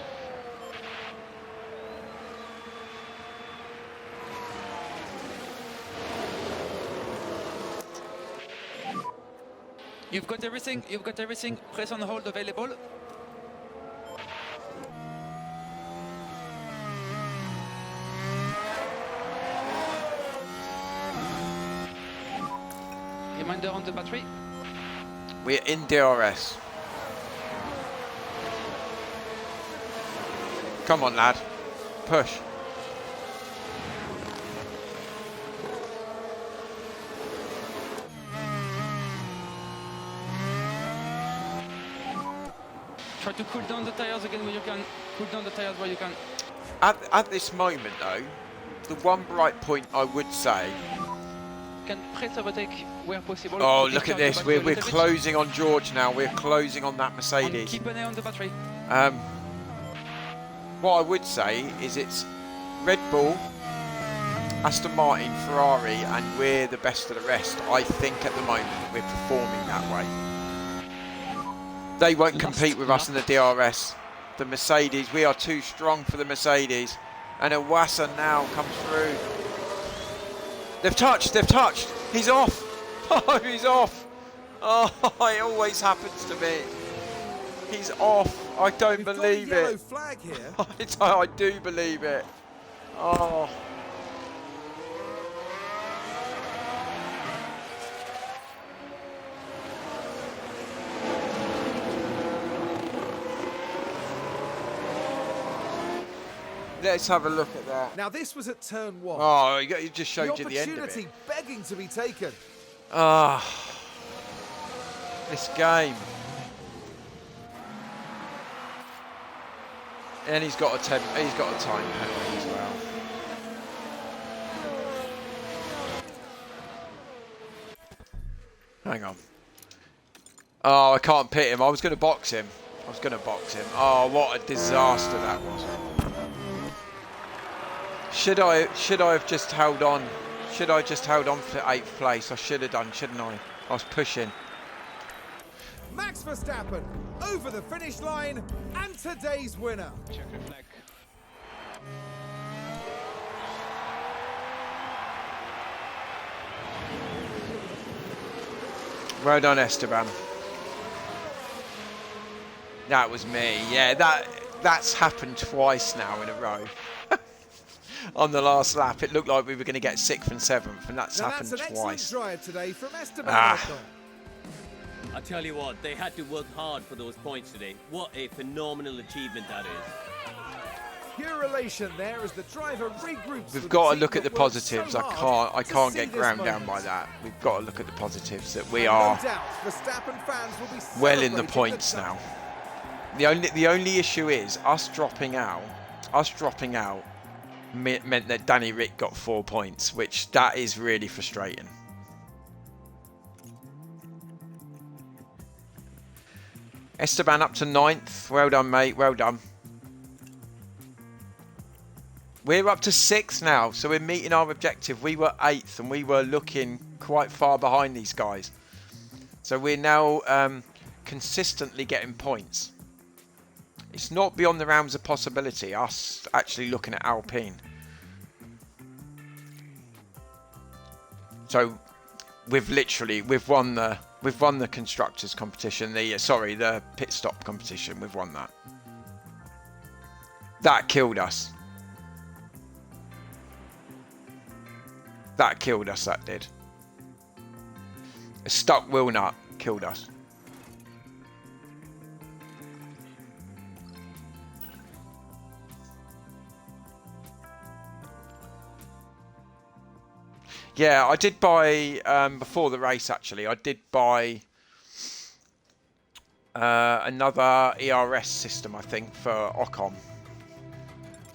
You've got everything. You've got everything. Press on hold available. Reminder on the battery. We're in DRS. Come on, lad. Push. Try to cool down the tires again when you can. Cool down the tires where you can. At this moment, though, the one bright point I would say. Can press overtake where possible. Oh, Take look care at of the this. battery a We're little bit. closing on George now. We're closing on that And Mercedes. keep an eye on the battery. What I would say is it's Red Bull, Aston Martin, Ferrari, and we're the best of the rest. I think at the moment we're performing that way. They won't compete with us in the DRS. The Mercedes, we are too strong for the Mercedes. And Iwasa now comes through. They've touched, He's off. Oh, he's off. Oh, it always happens to me. He's off. I don't We've got a believe yellow it. flag here. I do believe it. Oh. Let's have a look at that. Now this was at turn 1. Oh, he just showed you the end of it. Opportunity begging to be taken. Ah, this game. And he's got a time penalty as well. Hang on. Oh, I can't pit him. I was going to box him. Oh, what a disaster that was. Should I have just held on? Should I just held on for 8th place? I should have done, shouldn't I? I was pushing. Max Verstappen over the finish line and today's winner. Checker flag. Well done, Esteban. That was me. Yeah, that's happened twice now in a row. On the last lap, it looked like we were going to get 6th and 7th, and that's happened That's an twice. excellent drive today from Esteban. I tell you what, they had to work hard for those points today. What a phenomenal achievement that is. Pure elation there as the driver regroups. We've with got the to look at the team that worked positives. so hard I to can't see get this ground down moment. by that. We've got to look at the positives that we And are no doubt, Verstappen fans will be well in the celebrating points the now. The only issue is us dropping out. Meant that Danny Rick got 4 points, which that is really frustrating. Esteban up to 9th. Well done, mate. Well done. We're up to 6th now, so we're meeting our objective. We were 8th, and we were looking quite far behind these guys. So we're now consistently getting points. It's not beyond the realms of possibility, us actually looking at Alpine. So we've won the constructors competition, the pit stop competition. We've won that. That killed us. That killed us, that did. A stuck wheel nut killed us. Yeah, I did buy, before the race actually, I did buy another ERS system, I think, for Ocon.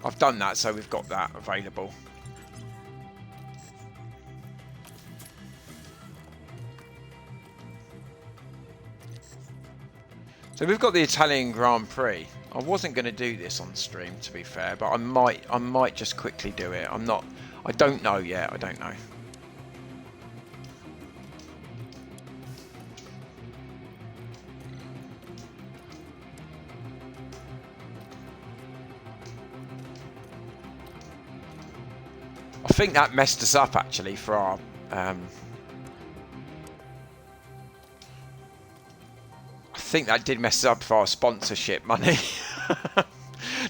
I've done that, so we've got that available. So we've got the Italian Grand Prix. I wasn't going to do this on stream, to be fair, but I might just quickly do it. I don't know yet. I don't know. I think that messed us up actually for our I think that did mess us up for our sponsorship money.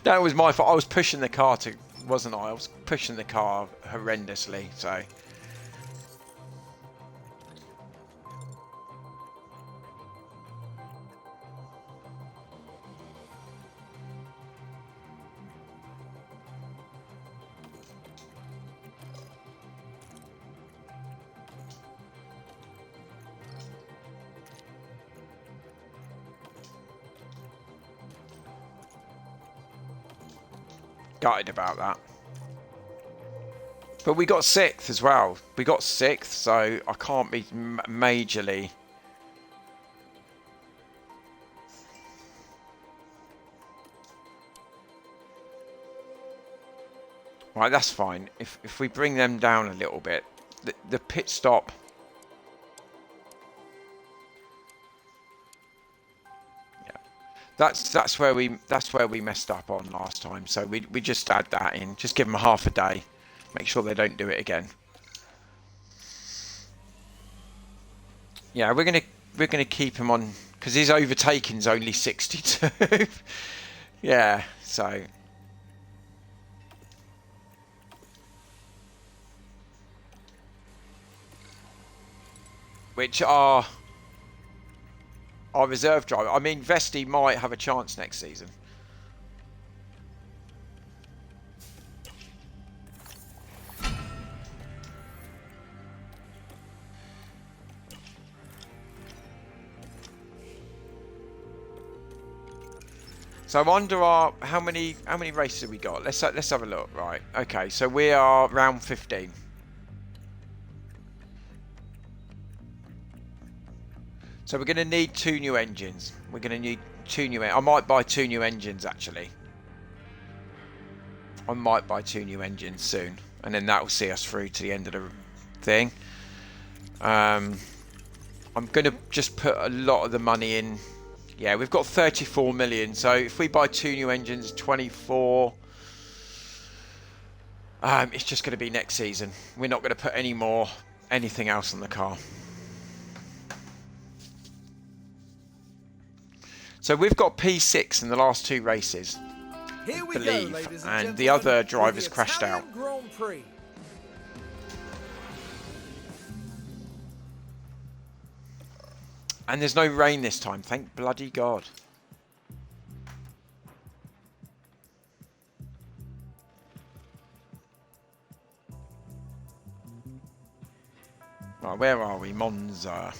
That was my fault. I was pushing the car wasn't I? I was pushing the car horrendously, so gutted about that. But we got 6th as well. We got 6th, so I can't be majorly. Right, that's fine. If we bring them down a little bit, the pit stop. Yeah, That's where we messed up on last time. So we just add that in. Just give them half a day. Make sure they don't do it again. Yeah, we're gonna keep him on because his overtaking's only 62. Yeah, so. Which are our reserve driver. I mean, Vesti might have a chance next season. So under our how many races have we got? Let's have a look. Right. Okay. So we are round 15. So we're going to need 2 new engines. We're going to need 2 new. I might buy 2 new engines actually. I might buy 2 new engines soon, and then that will see us through to the end of the thing. I'm going to just put a lot of the money in. Yeah, we've got 34 million. So if we buy 2 new engines, 24. It's just going to be next season. We're not going to put anything else on the car. So we've got P6 in the last 2 races, Here we believe, go, ladies and the gentlemen, other with drivers the crashed out. Italian Grand Prix. And there's no rain this time, thank bloody God. Right, where are we? Monza.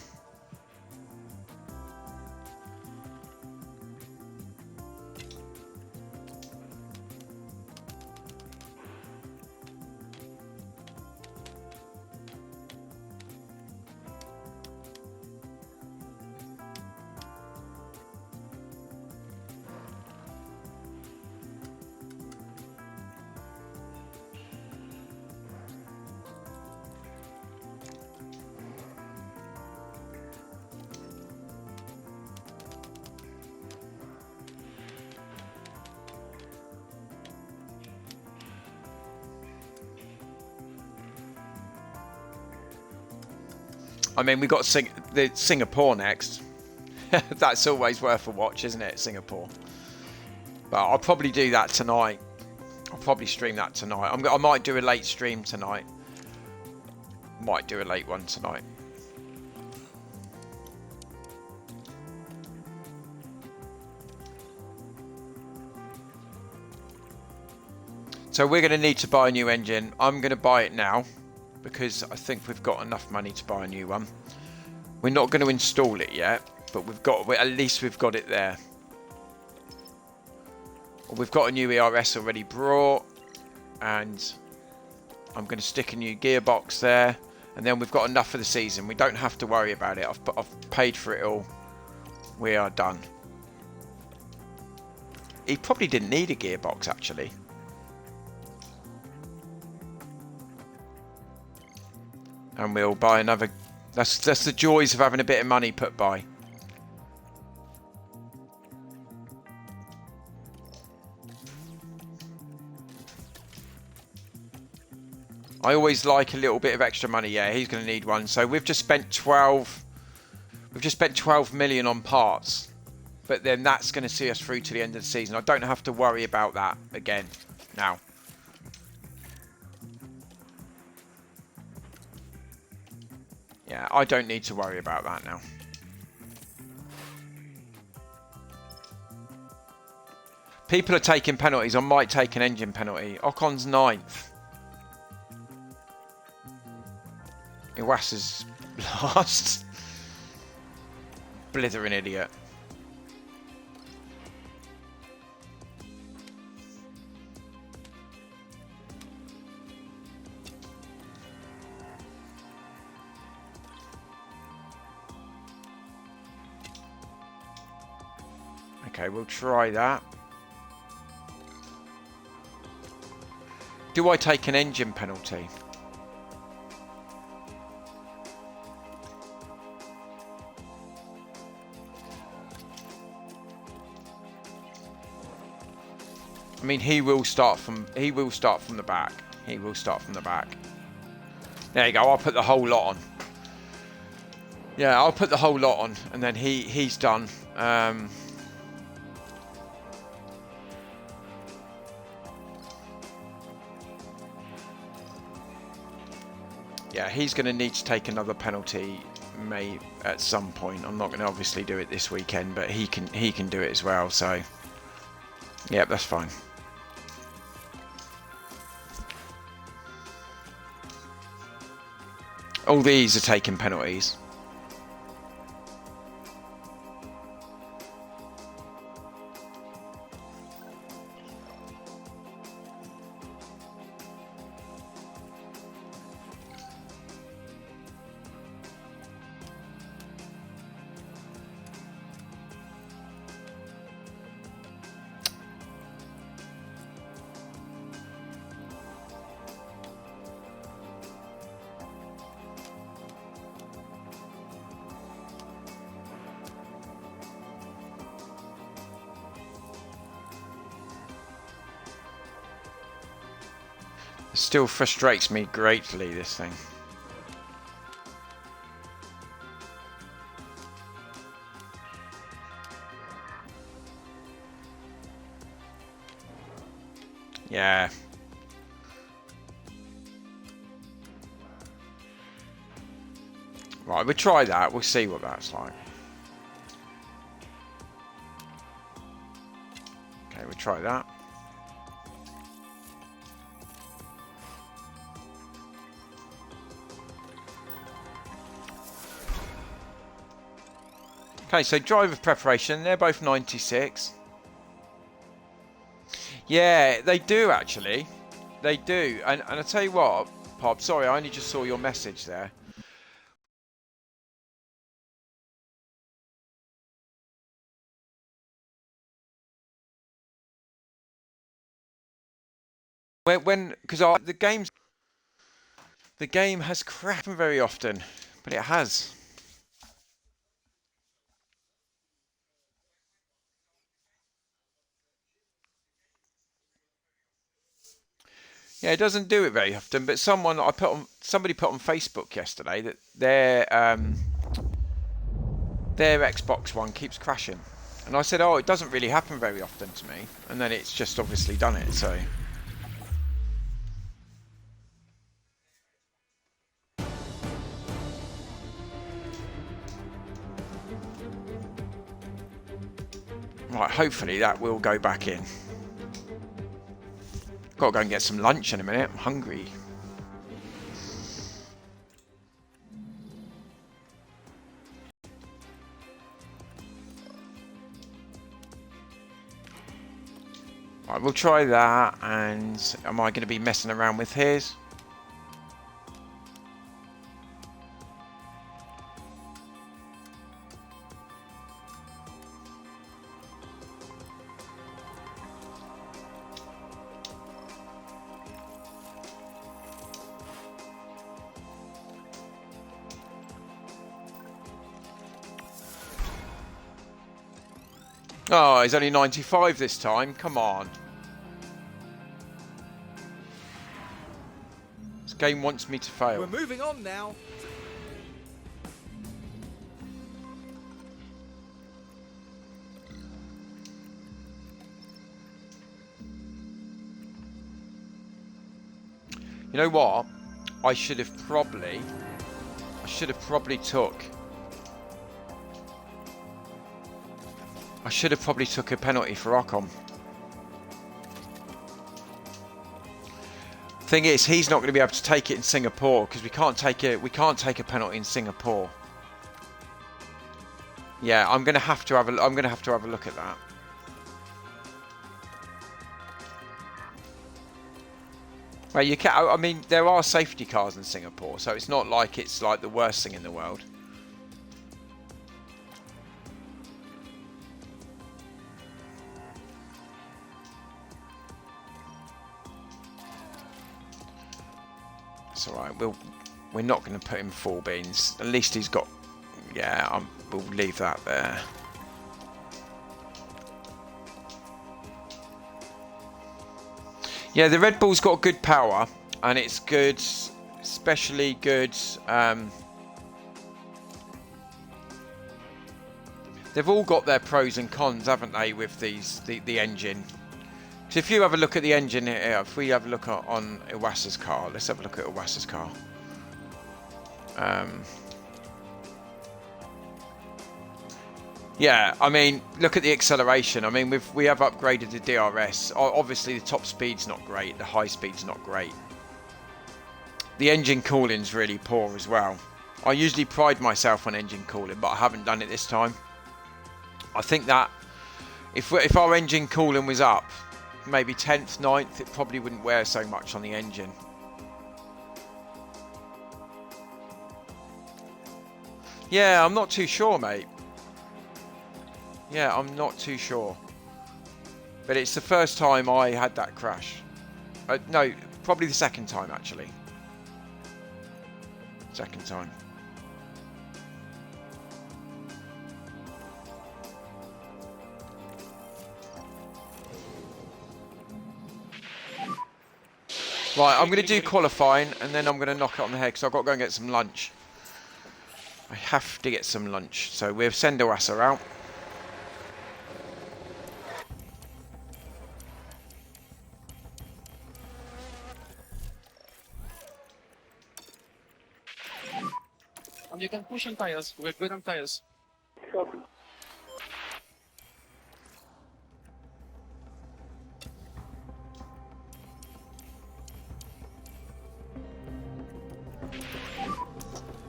I mean, we've got Singapore next. That's always worth a watch, isn't it, Singapore? But I'll probably do that tonight. I'll probably stream that tonight. I might do a late stream tonight. Might do a late one tonight. So we're going to need to buy a new engine. I'm going to buy it now, because I think we've got enough money to buy a new one. We're not going to install it yet, but at least we've got it there. We've got a new ERS already brought, and I'm going to stick a new gearbox there, and then we've got enough for the season. We don't have to worry about it. I've paid for it all. We are done. He probably didn't need a gearbox actually. And we'll buy another. That's the joys of having a bit of money put by. I always like a little bit of extra money. Yeah, he's going to need one. So we've just spent 12. We've just spent 12 million on parts, but then that's going to see us through to the end of the season. I don't have to worry about that again now. Yeah, I don't need to worry about that now. People are taking penalties. I might take an engine penalty. Ocon's 9th. Iwasa's last. Blithering idiot. Okay, we'll try that. Do I take an engine penalty? I mean, he will start from the back. He will start from the back. There you go. I'll put the whole lot on. Yeah, I'll put the whole lot on, and then he's done. Yeah, he's going to need to take another penalty, at some point. I'm not going to obviously do it this weekend, but he can do it as well. So, yeah, that's fine. All these are taking penalties. Still frustrates me greatly, this thing. Yeah. Right, we'll try that. We'll see what that's like. Okay, we'll try that. Okay, so driver preparation, they're both 96. Yeah, they do actually. They do. And I tell you what, Pop, sorry, I only just saw your message there. Because the game has crap very often, but it has. Yeah, it doesn't do it very often, but somebody put on Facebook yesterday that their Xbox One keeps crashing, and I said, "Oh, it doesn't really happen very often to me," and then it's just obviously done it. So, right, hopefully that will go back in. Got to go and get some lunch in a minute. I'm hungry. Right, we'll try that. And am I going to be messing around with his? Oh, he's only 95 this time. Come on. This game wants me to fail. We're moving on now. You know what? I should have probably took a penalty for Ocon. Thing is, he's not going to be able to take it in Singapore because we can't take a penalty in Singapore. Yeah, I'm going to have to have a look at that. Well, you can. I mean, there are safety cars in Singapore, so it's not like it's like the worst thing in the world. It's all right. We're not going to put him full beans. At least he's got. Yeah, we'll leave that there. Yeah, the Red Bull's got good power, and it's good, especially good. They've all got their pros and cons, haven't they, with the engine. So if you have a look at the engine here, if we have a look on Iwasa's car, let's have a look at Iwasa's car. Yeah, I mean, look at the acceleration. I mean, we have upgraded the DRS. Obviously, the top speed's not great. The high speed's not great. The engine cooling's really poor as well. I usually pride myself on engine cooling, but I haven't done it this time. I think that if our engine cooling was up, maybe 10th, 9th, it probably wouldn't wear so much on the engine. Yeah, I'm not too sure, mate. Yeah, I'm not too sure. But it's the first time I had that crash. No, probably the second time, actually. Second time. Right, I'm going to do qualifying, and then I'm going to knock it on the head, because I've got to go and get some lunch. I have to get some lunch. So we'll send Iwasa out. And you can push on tires. We're good on tires. Copy.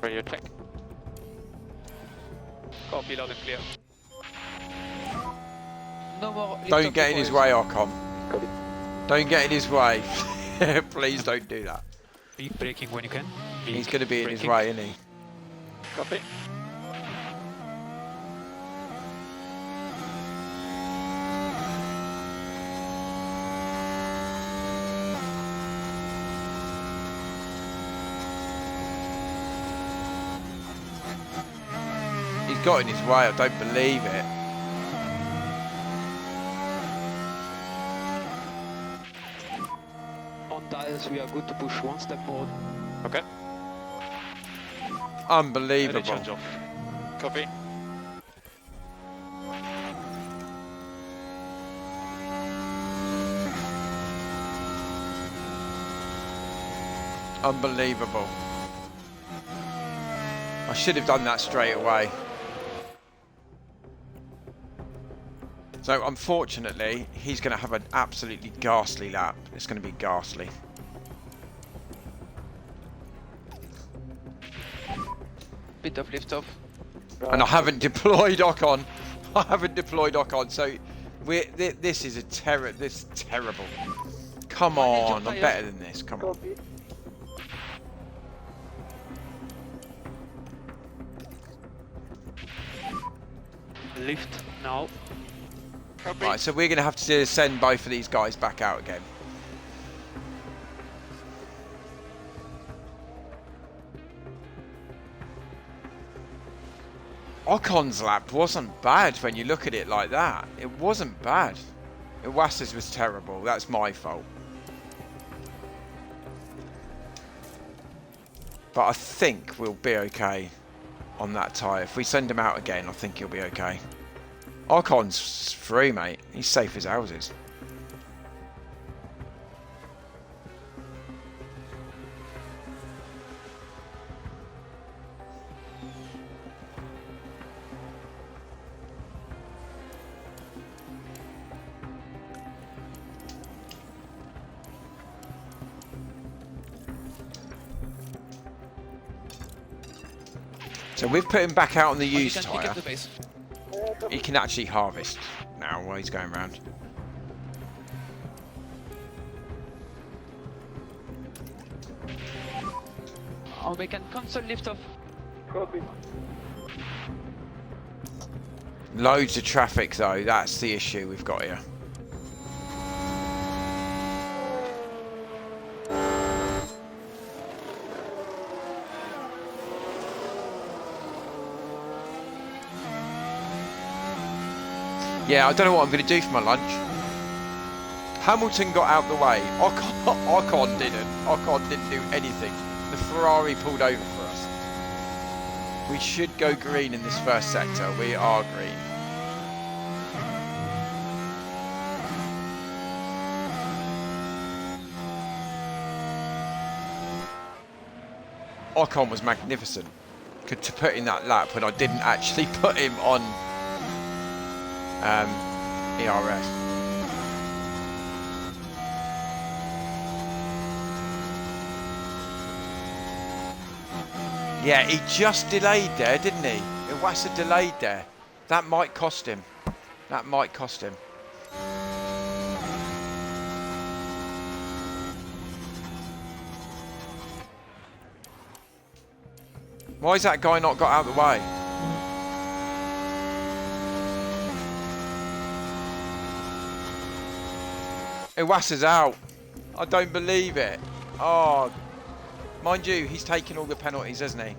Radio check. Copy, loud and clear. No more. Don't get in his way, Ocon. Copy. Don't get in his way. Please don't do that. Be braking when you can. He's going to be in his way, isn't he? Copy. He's got in his way, I don't believe it. On tires, we are good to push one step forward. Okay. Unbelievable. Change off. Copy. Unbelievable. I should have done that straight away. So unfortunately, he's going to have an absolutely ghastly lap. It's going to be ghastly. Bit of lift off. And I haven't deployed Ocon. I haven't deployed Ocon. So this is a terror. This is terrible. Come on, I'm better than this. Come on. Copy. Lift now. Copy. Right, so we're going to have to send both of these guys back out again. Ocon's lap wasn't bad when you look at it like that. It wasn't bad. Iwasa's was terrible. That's my fault. But I think we'll be okay on that tyre. If we send him out again, I think he'll be okay. Ocon's free, mate. He's safe as houses. So we've put him back out on the used You can pick tyre. up the pace. He can actually harvest now while he's going around. Oh, we can cancel lift off. Copy. Loads of traffic though, that's the issue we've got here. Yeah, I don't know what I'm going to do for my lunch. Hamilton got out the way. Ocon didn't. Ocon didn't do anything. The Ferrari pulled over for us. We should go green in this first sector. We are green. Ocon was magnificent to put in that lap when I didn't actually put him on ERS. Yeah, he just delayed there, didn't he? Iwasa delayed there. That might cost him. That might cost him. Why has that guy not got out of the way? Iwasa's out. I don't believe it. Oh, mind you, he's taken all the penalties, hasn't he?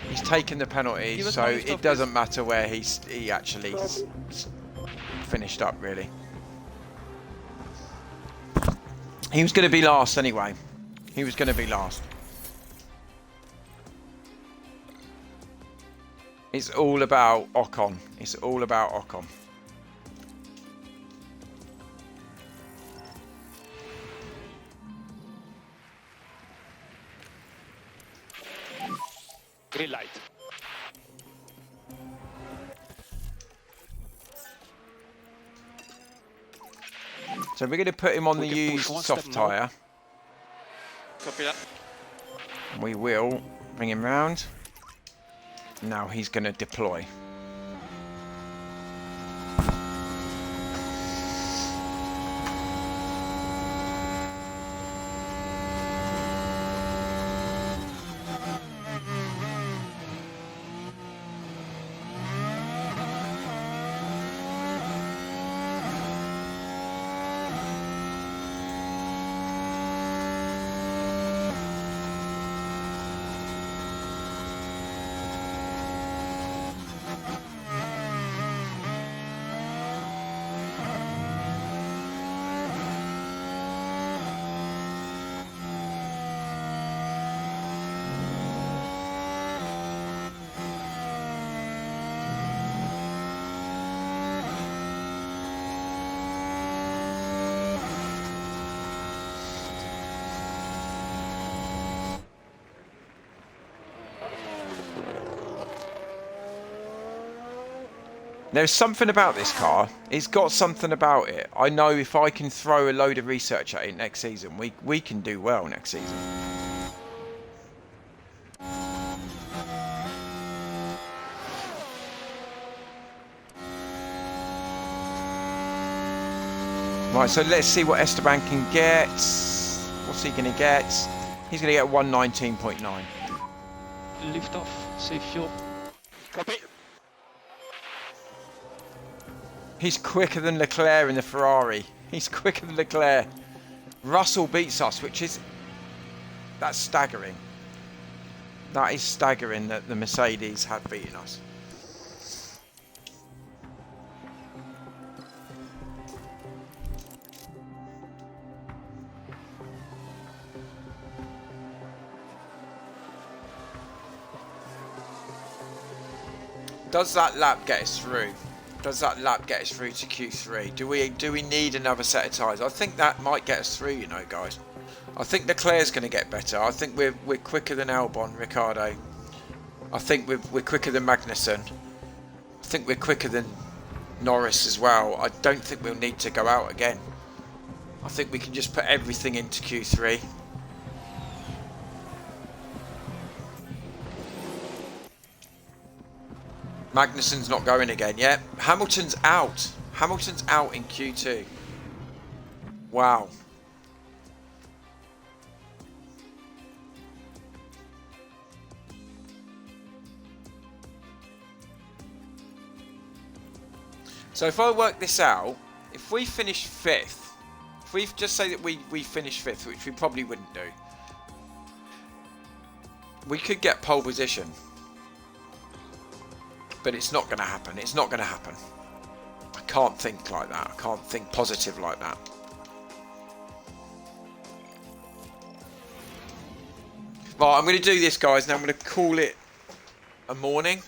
He's taken the penalties, so it doesn't matter where he actually finished up, really. He was going to be last anyway. He was going to be last. It's all about Ocon. It's all about Ocon. Green light. So we're going to put him on the used soft tyre. Copy that. We will bring him round. Now he's going to deploy. There's something about this car. It's got something about it. I know if I can throw a load of research at it next season, we can do well next season. Right, so let's see what Esteban can get. What's he going to get? He's going to get 119.9. Lift off, save fuel. Copy. He's quicker than Leclerc in the Ferrari. He's quicker than Leclerc. Russell beats us, that's staggering. That is staggering that the Mercedes have beaten us. Does that lap get us through? Does that lap get us through to Q3? Do we need another set of tyres? I think that might get us through, you know, guys. I think Leclerc's going to get better. I think we're quicker than Albon, Ricciardo. I think we're quicker than Magnussen. I think we're quicker than Norris as well. I don't think we'll need to go out again. I think we can just put everything into Q3. Magnussen's not going again yet. Hamilton's out. Hamilton's out in Q2. Wow. So if I work this out, if we finish 5th, if we just say that we finish 5th, which we probably wouldn't do, we could get pole position. But it's not going to happen. It's not going to happen. I can't think like that. I can't think positive like that. Right, I'm going to do this, guys, and I'm going to call it a morning.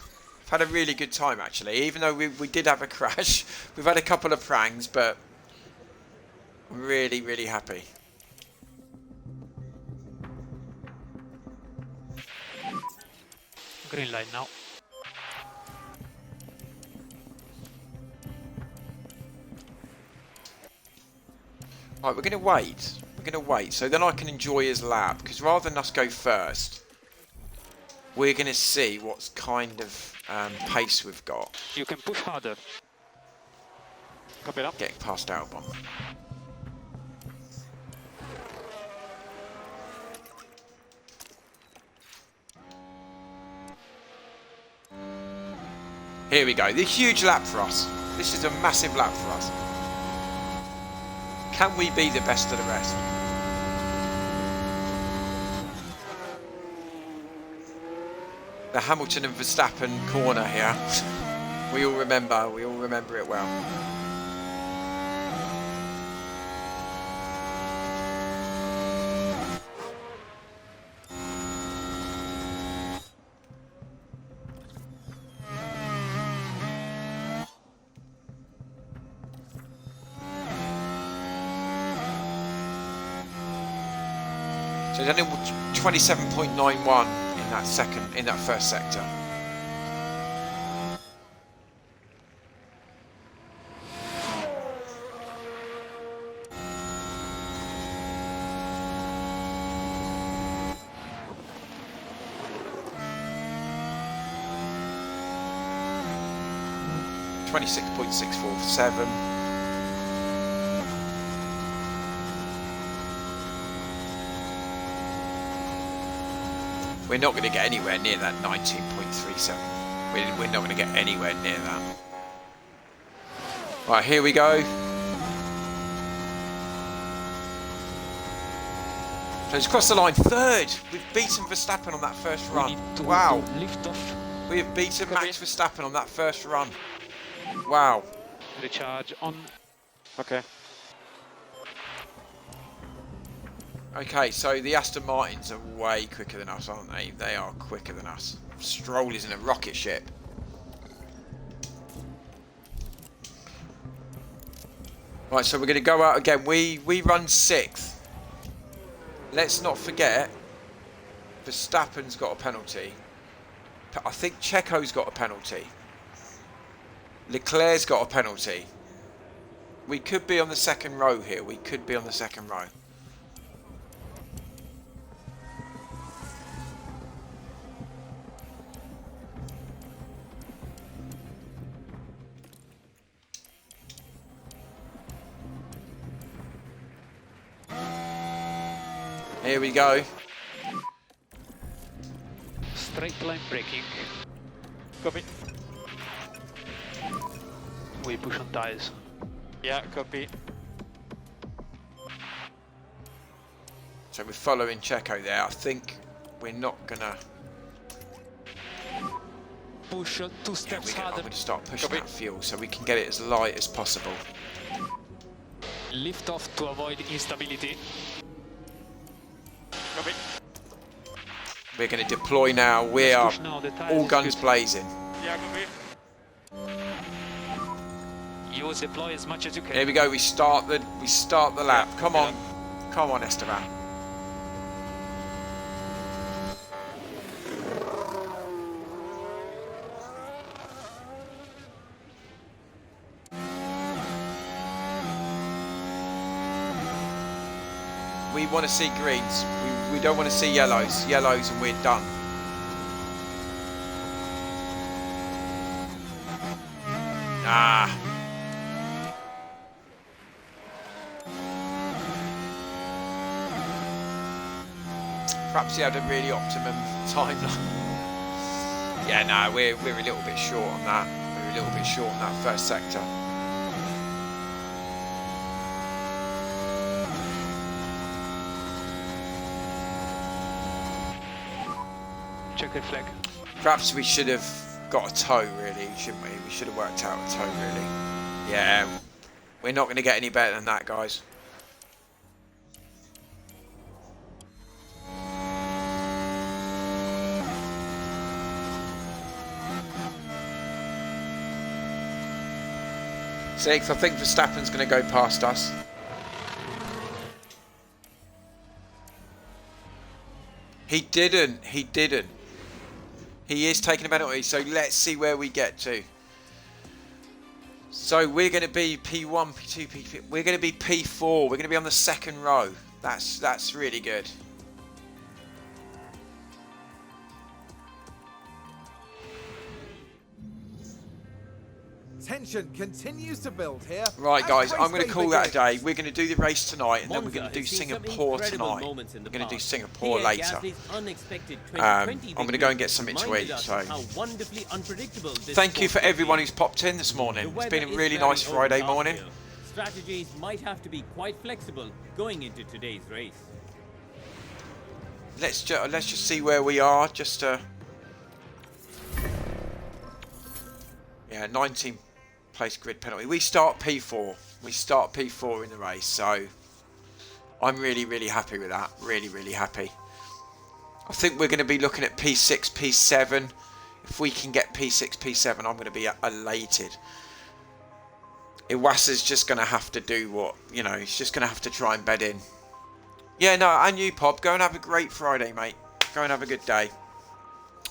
I've had a really good time, actually, even though we did have a crash. We've had a couple of prangs, but I'm really, really happy. Green light now. Right, we're going to wait. We're going to wait, so then I can enjoy his lap, because rather than us go first, we're going to see what kind of pace we've got. You can push harder. Copy that. Getting past Albon. Here we go. The huge lap for us. This is a massive lap for us. Can we be the best of the rest? The Hamilton and Verstappen corner here. We all remember it well. So it's only 27.91 in that first sector. .647. We're not going to get anywhere near that 19.37. We're not going to get anywhere near that. Right, here we go. So he's crossed the line third. We've beaten Verstappen on that first run. Wow. Lift off. We have beaten Max Verstappen on that first run. Wow. Recharge on. Okay. Okay, so the Aston Martins are way quicker than us, aren't they? They are quicker than us. Stroll is in a rocket ship. Right, so we're going to go out again. We run 6th. Let's not forget, Verstappen's got a penalty. I think Checo's got a penalty. Leclerc's got a penalty. We could be on the second row here. We could be on the second row. Here we go. Straight line braking. Copy. We push on tires. Yeah, copy. So we're following Checo there. I think we're not gonna. Push 2 steps I'm harder. going to start pushing that fuel so we can get it as light as possible. Lift off to avoid instability. Copy. We're going to deploy now. We are Push now, the tires all is guns good. blazing. Yeah, copy. Use deploy as much as you can. Here we go. We start the lap. Come on, come on, Esteban. We want to see greens. We don't want to see yellows. Yellows and we're done. Ah. Perhaps he had a really optimum timeline. Yeah, no, we're a little bit short on that. We're a little bit short on that first sector. Check the flag. Perhaps we should have got a tow, really, shouldn't we? We should have worked out a tow, really. Yeah, we're not going to get any better than that, guys. Sixth. I think Verstappen's going to go past us. He didn't. He didn't. He is taking a penalty, so let's see where we get to. So we're going to be P1, P2, P3. We're going to be P4. We're going to be on the second row. That's really good. Tension continues to build here. Right, as guys, race I'm going to day call that a begins. day. We're going to do the race tonight, and then we're Monza going to do has seen some Singapore incredible tonight. moments in the We're going to do past. Singapore Pierre later. Gasly's unexpected I'm 2020 going to go and get something to reminded eat. us So, how wonderfully unpredictable this thank you sport for can everyone be. who's popped in this morning. The It's weather been a is really very nice Friday overcast morning. here. Strategies might have to be quite flexible going into today's race. Let's just see where we are. Just yeah, 19 place grid penalty. We start P4. We start P4 in the race, so I'm really happy with that. Really happy. I think we're going to be looking at P6, P7. If we can get P6, P7, I'm going to be elated. Iwasa's just going to have to do what, you know, he's just going to have to try and bed in. Yeah, no, and you, Pop, go and have a great Friday, mate. Go and have a good day.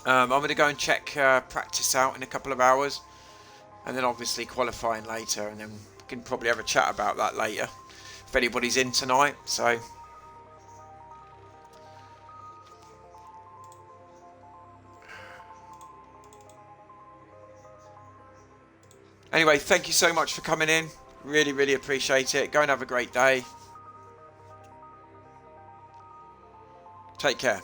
I'm going to go and check practice out in a couple of hours. And then obviously qualifying later. And then we can probably have a chat about that later. If anybody's in tonight. So anyway, thank you so much for coming in. Really appreciate it. Go and have a great day. Take care.